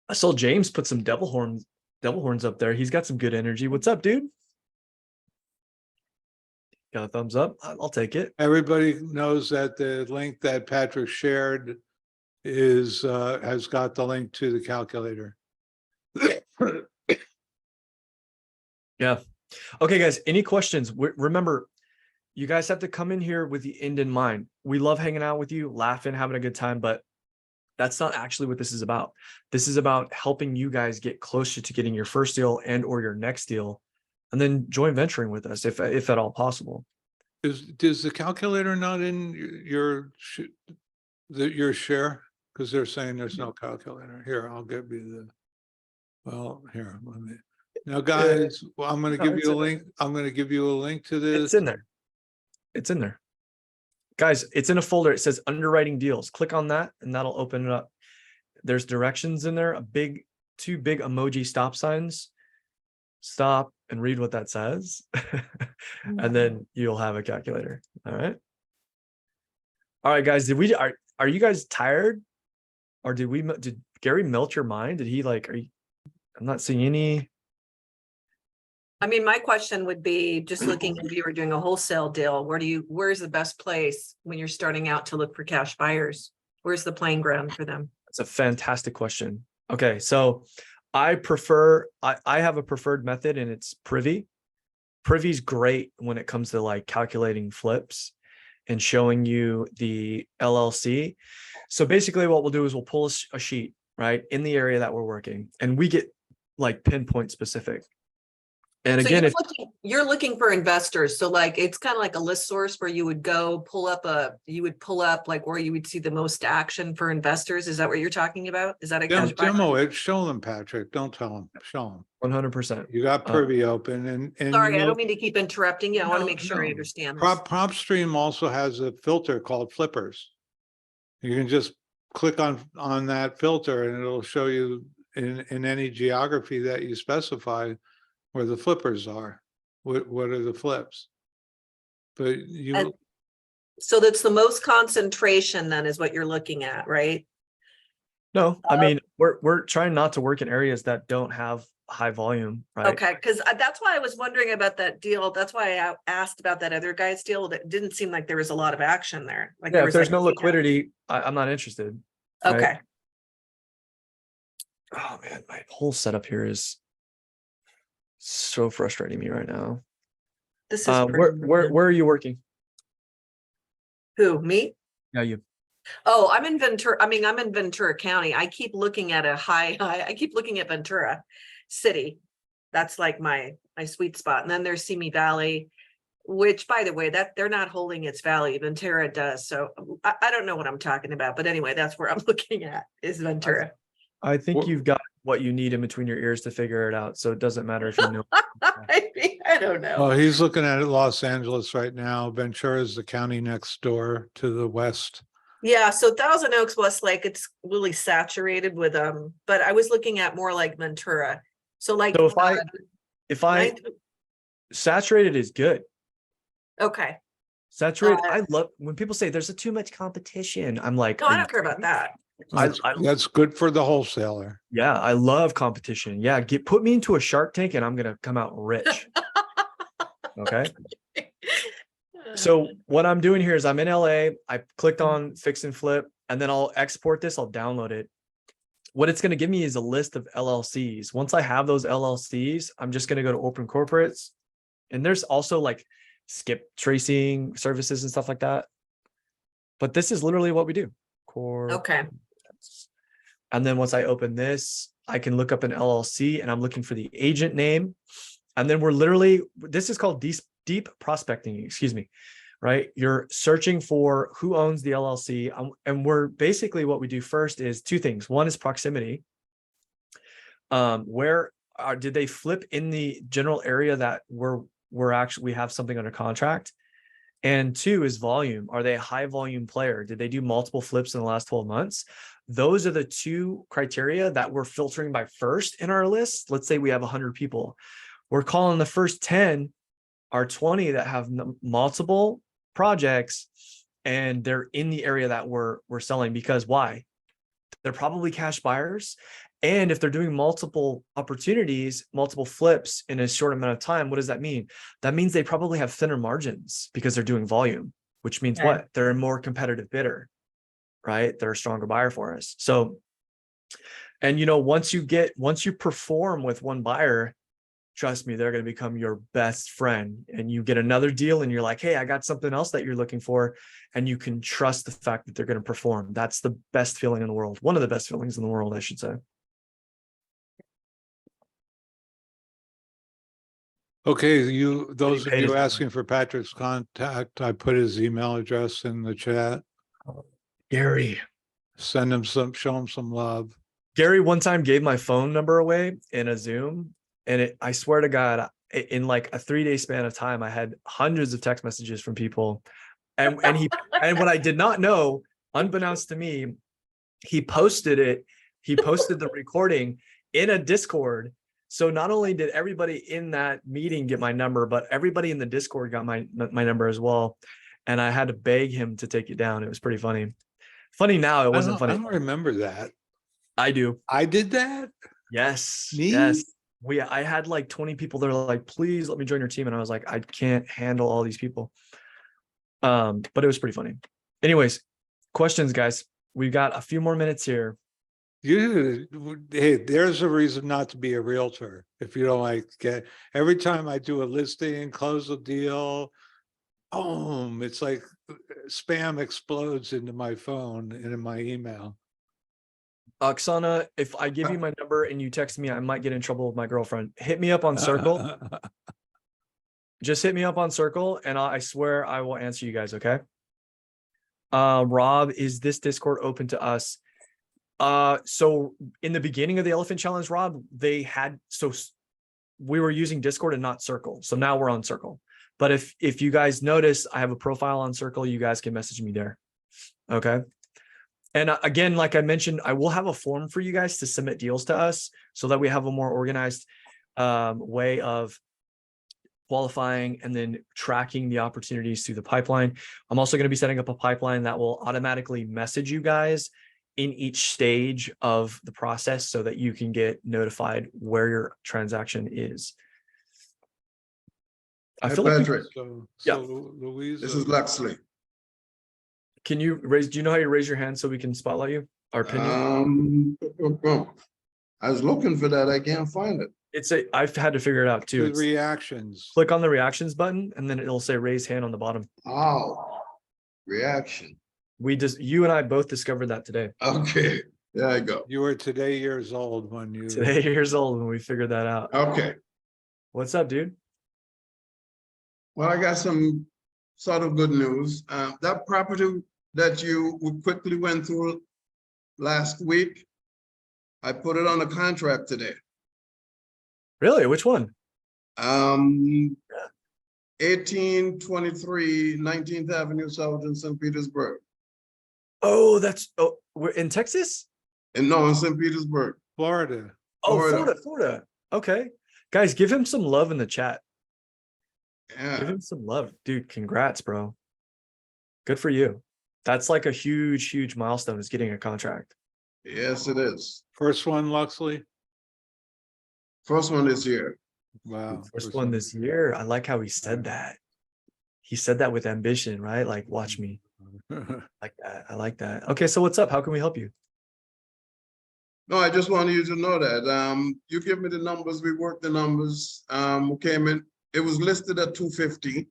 I saw James put some devil horns up there. He's got some good energy. What's up, dude? Got a thumbs up? I'll take it. Everybody knows that the link that Patrick shared is has got the link to the calculator. Yeah. Okay, guys, any questions? Remember, you guys have to come in here with the end in mind. We love hanging out with you, laughing, having a good time, but that's not actually what this is about. This is about helping you guys get closer to getting your first deal and or your next deal, and then join venturing with us if at all possible. Is the calculator not in your share? Because they're saying there's no calculator. Here, I'll give you here, let me. Now, guys, well, I'm going to give you a link. I'm going to give you a link to this. It's in there. It's in there. Guys, it's in a folder. It says underwriting deals. Click on that and that'll open it up. There's directions in there, two big emoji stop signs. Stop and read what that says. And then you'll have a calculator. All right. All right, guys, are you guys tired? Or did Gary melt your mind? Did he I'm not seeing any. I mean, my question would be just looking if you were doing a wholesale deal, where's the best place when you're starting out to look for cash buyers? Where's the playing ground for them? That's a fantastic question. Okay, so I have a preferred method and it's Privy. Privy's great when it comes to calculating flips and showing you the LLC. So basically what we'll do is we'll pull a sheet, right, in the area that we're working, and we get pinpoint specific. And So again, you're looking for investors. So it's kind of like a list source where you would go pull up where you would see the most action for investors. Is that what you're talking about? Is that a cash buyer? Demo it, show them, Patrick. Don't tell them, show them. 100%. You got Privy open and Sorry, I don't mean to keep interrupting you. I want to make sure I understand this. PropStream also has a filter called flippers. You can just click on that filter and it'll show you in any geography that you specify where the flippers are. What are the flips? But you, And so that's the most concentration then is what you're looking at, right? No, I mean, we're trying not to work in areas that don't have high volume, right? Okay, because that's why I was wondering about that deal. That's why I asked about that other guy's deal. That didn't seem like there was a lot of action there. Like Yeah, there if was there's like no 8 liquidity, I'm not interested. right? Okay. Oh man, my whole setup here is so frustrating me right now. This is Where pretty- are you working? Who, me? Yeah, you. Oh, I'm in Ventura. I mean, I'm in Ventura County. I keep looking at I keep looking at Ventura City. That's like my sweet spot. And then there's Simi Valley, which by the way, that they're not holding its value. Ventura does. So I don't know what I'm talking about. But anyway, that's where I'm looking at is Ventura. I think Wh- you've got what you need in between your ears to figure it out. So it doesn't matter if you know. I don't know. well, he's looking at Los Angeles right now. Ventura is the county next door to the west. Yeah, so Thousand Oaks, Westlake, it's really saturated with but I was looking at more like Ventura. So like So if I ninth- saturated is good. okay. Saturated, Uh, I love when people say there's too much competition. I'm like, No, are I you don't care about that. That's good for the wholesaler. Yeah, I love competition. Yeah, put me into a Shark Tank and I'm gonna come out rich. Okay. So what I'm doing here is I'm in LA. I clicked on fix and flip, and then I'll export this. I'll download it. What it's going to give me is a list of LLCs. Once I have those LLCs, I'm just going to go to open corporates, and there's also like skip tracing services and stuff like that. But this is literally what we do. Okay. And then once I open this, I can look up an LLC, and I'm looking for the agent name. And then we're literally, this is called deep prospecting, excuse me, right? You're searching for who owns the LLC. And we're basically, what we do first is 2 things. One is proximity. Did they flip in the general area that we have something under contract? And 2 is volume. Are they a high volume player? Did they do multiple flips in the last 12 months? Those are the 2 criteria that we're filtering by first in our list. Let's say we have 100 people. We're calling the first 10 or 20 that have multiple projects, and they're in the area that we're selling. Because why? They're probably cash buyers. And if they're doing multiple opportunities, multiple flips in a short amount of time, what does that mean? That means they probably have thinner margins because they're doing volume, which means Okay. what? They're a more competitive bidder, right? They're a stronger buyer for us. So, and once you perform with one buyer, trust me, they're going to become your best friend, and you get another deal and you're like, hey, I got something else that you're looking for. And you can trust the fact that they're going to perform. That's the best feeling in the world. One of the best feelings in the world, I should say. Okay, those of paid you is- asking for Patrick's contact, I put his email address in the chat. Gary. Show him some love. Gary one time gave my phone number away in a Zoom, and I swear to God, in like a 3-day span of time, I had hundreds of text messages from people. And what I did not know, unbeknownst to me, he posted the recording in a Discord. So not only did everybody in that meeting get my number, but everybody in the Discord got my number as well. And I had to beg him to take it down. It was pretty funny. Funny now, it wasn't I funny. don't remember that. I do. I did that? Yes. Me? Yes. I had like 20 people that are like, please let me join your team. And I was like, I can't handle all these people. But it was pretty funny. Anyways, questions, guys. We've got a few more minutes here. Hey, there's a reason not to be a realtor if you don't like every time I do a listing and close a deal, boom, it's like spam explodes into my phone and in my email. Oksana, if I give you my number and you text me, I might get in trouble with my girlfriend. Hit me up on Circle. Just hit me up on Circle, and I swear I will answer you guys, okay? Rob, is this Discord open to us? So in the beginning of the Elephant Challenge, Rob, we were using Discord and not Circle. So now we're on Circle. But if you guys notice, I have a profile on Circle, you guys can message me there. Okay. And again, like I mentioned, I will have a form for you guys to submit deals to us so that we have a more organized way of qualifying and then tracking the opportunities through the pipeline. I'm also going to be setting up a pipeline that will automatically message you guys in each stage of the process so that you can get notified where your transaction is. I Hey, feel like Patrick, Yeah. Louise. this is Luxley. can you raise, do you know how you raise your hand so we can spotlight you? Our opinion? I was looking for that. I can't find it. I've had to figure it out too. The It's, reactions. click on the reactions button and then it'll say raise hand on the bottom. Oh, reaction. You and I both discovered that today. Okay, there I go. You were today years old when you. Today years old when we figured that out. Okay, What's up, dude? well, I got some sort of good news. That property that you quickly went through last week, I put it on a contract today. Really? Which one? 1823 19th Avenue South in St. Petersburg. Oh, we're in Texas? And no, in St. Petersburg. Florida. Oh, Florida. Florida. Okay. Guys, give him some love in the chat. Give Yeah, him some love. Dude, congrats, bro. Good for you. That's like a huge, huge milestone is getting a contract. yes, it is. First one, Luxley. First one this year. Wow. First one this year. I like how he said that. He said that with ambition, right? Like, watch me. Like that. I like that. Okay, so what's up? How can we help you? No, I just wanted you to know that. You give me the numbers, we worked the numbers. We came in, it was listed at 250.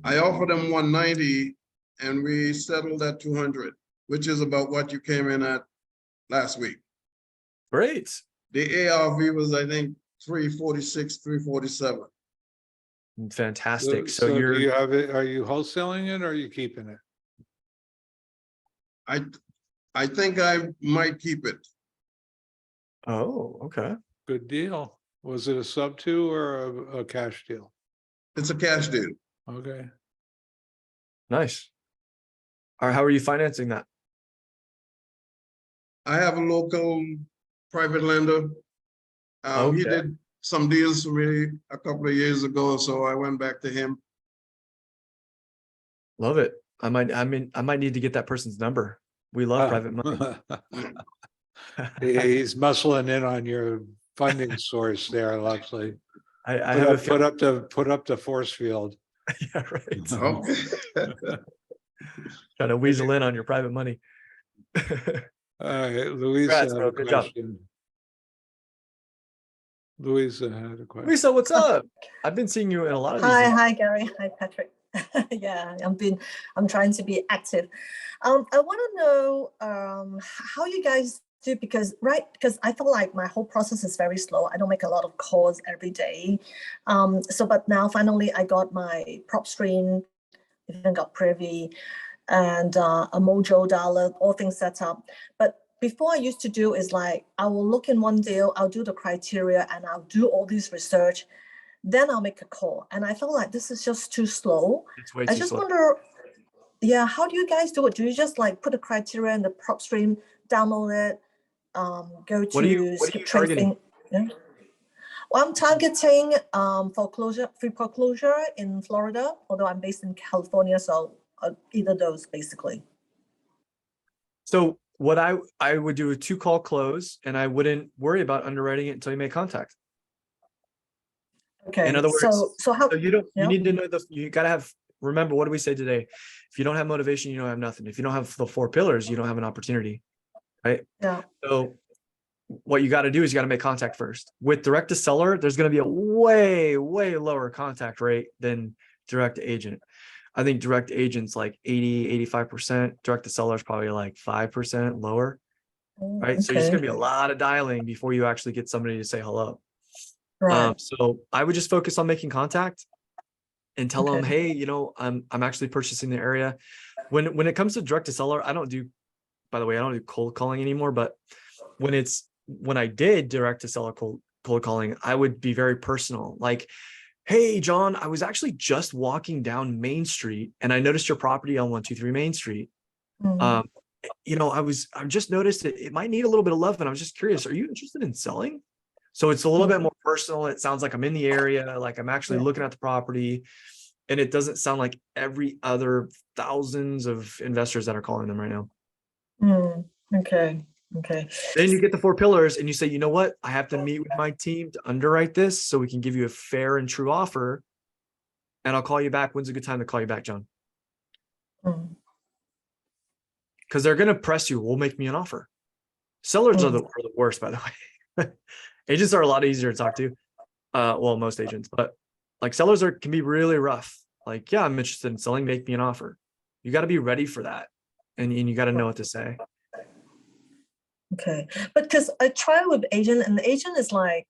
I offered them 190 and we settled at 200, which is about what you came in at last week. Great. The ARV was, I think, 346, 347. Fantastic. So do you're you have it? Are you wholesaling it or are you keeping it? I think I might keep it. Oh, okay. Good deal. Was it a sub two or a cash deal? It's a cash deal. Okay. Nice. All right, how are you financing that? I have a local private lender. He Okay. did some deals for me a couple of years ago, so I went back to him. Love it. I might need to get that person's number. We love private money. He's muscling in on your funding source there, Luxley. I have a feeling. Put up the force field. Yeah, right. Okay. Trying to weasel in on your private money. All right, Louisa Congrats, had bro. a Good job. question. Louisa had a question. Lisa, what's up? I've been seeing you in a lot of these. Hi, Gary. Hi, Patrick. Yeah, I'm trying to be active. I want to know how you guys do because I feel like my whole process is very slow. I don't make a lot of calls every day. But now finally I got my PropStream, even got Privy and a Mojo Dollar, all things set up. But before I used to do is like, I will look in one deal, I'll do the criteria and I'll do all this research. Then I'll make a call. And I feel like this is just too slow. It's way I too just slow. wonder, yeah, how do you guys do it? Do you just like put the criteria in the PropStream, download it, go What are you to skip targeting? tracing? Yeah. Well, I'm targeting free foreclosure in Florida, although I'm based in California, so either those basically. So what I would do a 2-call close and I wouldn't worry about underwriting it until you make contact. Okay. In other words, so how? So you Yeah. need to know you got to have, remember, what do we say today? If you don't have motivation, you don't have nothing. If you don't have the 4 pillars, you don't have an opportunity, right? Yeah. So what you got to do is you got to make contact first. With direct to seller, there's going to be a way, way lower contact rate than direct to agent. I think direct agent's like 80-85%. Direct to seller is probably like 5% lower, right? So there's going to be a lot of dialing before you actually get somebody to say hello. Right. So I would just focus on making contact and tell them, hey, I'm actually purchasing the area. When it comes to direct to seller, I don't do cold calling anymore, but when I did direct to seller cold calling, I would be very personal. Like, hey, John, I was actually just walking down Main Street and I noticed your property on 123 Main Street. Mm. I've just noticed it might need a little bit of love, and I was just curious, are you interested in selling? So it's a little bit more personal. It sounds like I'm in the area, like I'm actually Yeah. looking at the property, and it doesn't sound like every other thousands of investors that are calling them right now. Mm. Okay. Okay. Then you get the 4 pillars and you say, you know what? I have to meet with my team to underwrite this so we can give you a fair and true offer. And I'll call you back. When's a good time to call you back, John? Mm. Because they're going to press you. Will make me an offer. Sellers are the worst, by the way. Agents are a lot easier to talk to. Well, most agents, but like sellers can be really rough. Like, yeah, I'm interested in selling. Make me an offer. You got to be ready for that. And you got to know what to say. Okay, but because I try with agent, and the agent is like,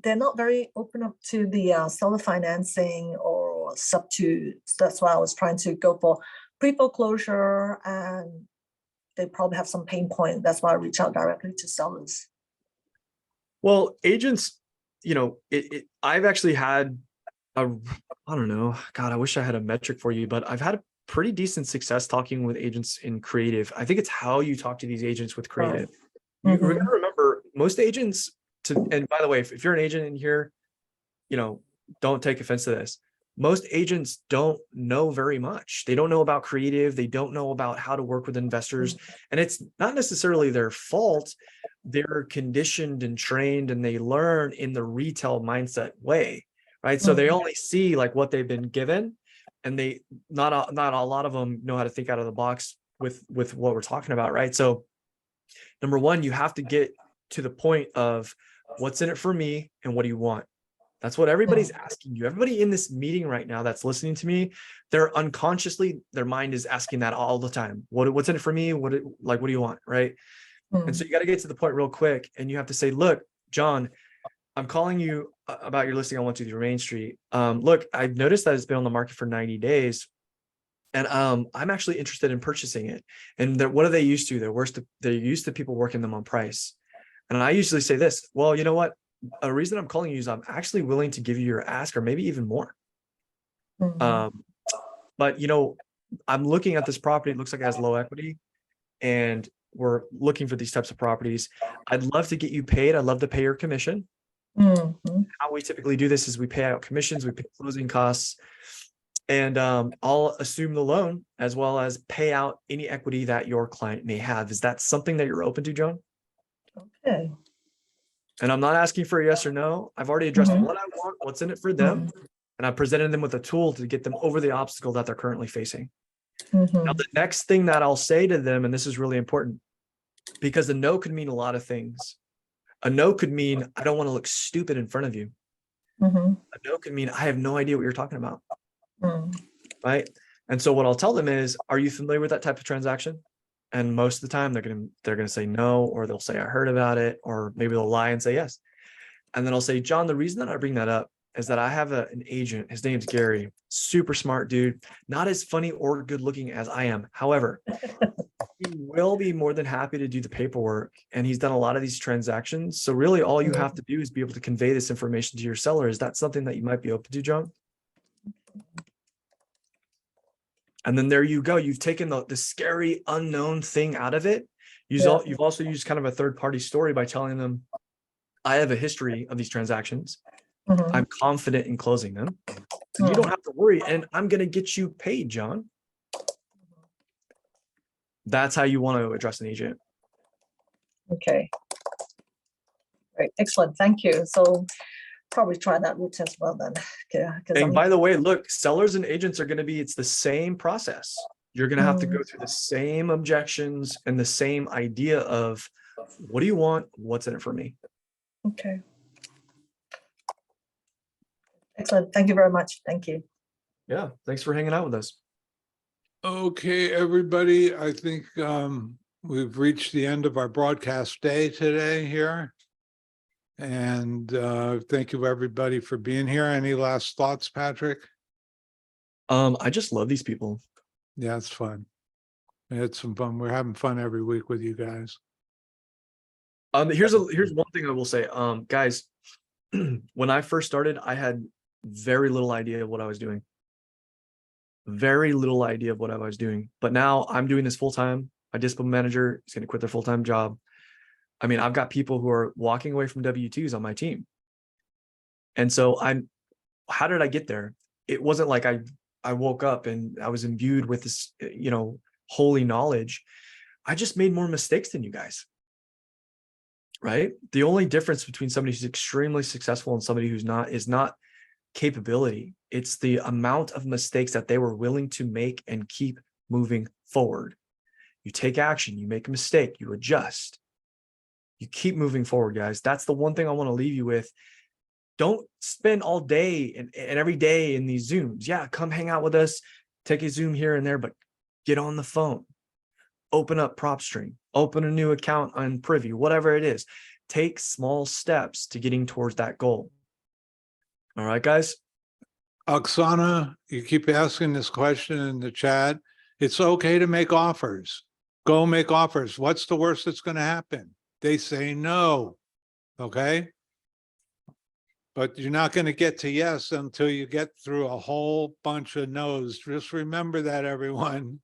they're not very open up to the seller financing or sub to. That's why I was trying to go for pre-foreclosure, and they probably have some pain point. That's why I reach out directly to sellers. Well, agents, I've actually had I don't know, God, I wish I had a metric for you, but I've had a pretty decent success talking with agents in creative. I think it's how you talk to these agents with creative. You're going to remember most agents and by the way, if you're an agent in here, don't take offense to this. Most agents don't know very much. They don't know about creative. They don't know about how to work with investors. And it's not necessarily their fault. They're conditioned and trained, and they learn in the retail mindset way, right? So they only see like what they've been given, and they not a lot of them know how to think out of the box with what we're talking about, right? So number one, you have to get to the point of what's in it for me and what do you want? That's what everybody's asking you. Everybody in this meeting right now that's listening to me, they're unconsciously, their mind is asking that all the time. What's in it for me? What do you want? Right. And so you got to get to the point real quick, and you have to say, look, John, I'm calling you about your listing on 123 Main Street. Look, I've noticed that it's been on the market for 90 days. And I'm actually interested in purchasing it. And what are they used to? They're used to people working them on price. And I usually say this, well, you know what? A reason I'm calling you is I'm actually willing to give you your ask, or maybe even more. But I'm looking at this property. It looks like it has low equity, and we're looking for these types of properties. I'd love to get you paid. I'd love to pay your commission. How we typically do this is we pay out commissions, we pay closing costs, and I'll assume the loan as well as pay out any equity that your client may have. Is that something that you're open to, John? Okay. And I'm not asking for a yes or no. I've already addressed what I want, what's in it for them, and I presented them with a tool to get them over the obstacle that they're currently facing. Now, the next thing that I'll say to them, and this is really important, because a no could mean a lot of things. A no could mean, I don't want to look stupid in front of you. A no could mean, I have no idea what you're talking about. Right. And so what I'll tell them is, are you familiar with that type of transaction? And most of the time they're going to say no, or they'll say, I heard about it, or maybe they'll lie and say yes. And then I'll say, John, the reason that I bring that up is that I have an agent. His name's Gary, super smart dude, not as funny or good looking as I am. However, he will be more than happy to do the paperwork, and he's done a lot of these transactions. So really all you have to do is be able to convey this information to your seller. Is that something that you might be open to, John? And then there you go. You've taken the scary unknown thing out of it. You've also used kind of a third-party story by telling them, I have a history of these transactions. I'm confident in closing them. So you don't have to worry, and I'm going to get you paid, John. That's how you want to address an agent. Okay. Great. Excellent. Thank you. So probably try that route as well then. Yeah. And by the way, look, sellers and agents are going to be, it's the same process. You're going to have to go through the same objections and the same idea of, what do you want? What's in it for me? Okay. Excellent. Thank you very much. Thank you. Yeah. Thanks for hanging out with us. Okay, everybody, I think we've reached the end of our broadcast day today here. And thank you, everybody, for being here. Any last thoughts, Patrick? I just love these people. Yeah, it's fun. We had some fun. We're having fun every week with you guys. Here's one thing I will say, guys. When I first started, I had very little idea of what I was doing. very little idea of what I was doing. But now I'm doing this full time. My discipline manager is going to quit their full-time job. I mean, I've got people who are walking away from W-2s on my team. And so how did I get there? It wasn't like I woke up and I was imbued with this, holy knowledge. I just made more mistakes than you guys. Right? The only difference between somebody who's extremely successful and somebody who's not is not capability. It's the amount of mistakes that they were willing to make and keep moving forward. You take action, you make a mistake, you adjust. You keep moving forward, guys. That's the one thing I want to leave you with. Don't spend all day and every day in these Zooms. Yeah, come hang out with us, take a Zoom here and there, but get on the phone. Open up PropStream, open a new account on Privy, whatever it is. Take small steps to getting towards that goal. All right, guys. Oksana, you keep asking this question in the chat. It's okay to make offers. Go make offers. What's the worst that's going to happen? They say no. Okay. But you're not going to get to yes until you get through a whole bunch of no's. Just remember that, everyone.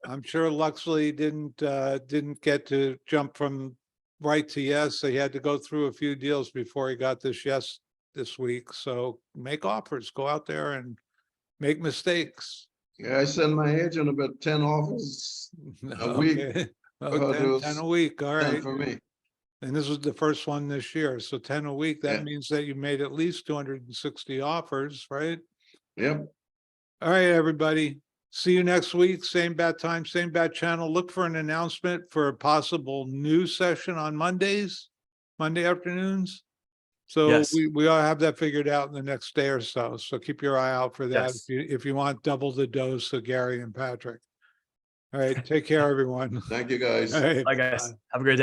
I'm sure Luxley didn't get to jump from right to yes. He had to go through a few deals before he got this yes this week. So make offers, go out there and make mistakes. Yeah, I send my agent about 10 offers a week. Okay. It 10 was a week, all 10 right. for me. And this was the first one this year. So 10 a week, that Yeah. means that you made at least 260 offers, right? Yep. All right, everybody. See you next week. Same bat time, same bat channel. Look for an announcement for a possible new session on Mondays, Monday afternoons. So Yes. we all have that figured out in the next day or so. So keep your eye out for that Yes. if you want double the dose of Gary and Patrick. All right, take care, everyone. Thank you, guys. All right, Bye, guys. bye. Have a great day.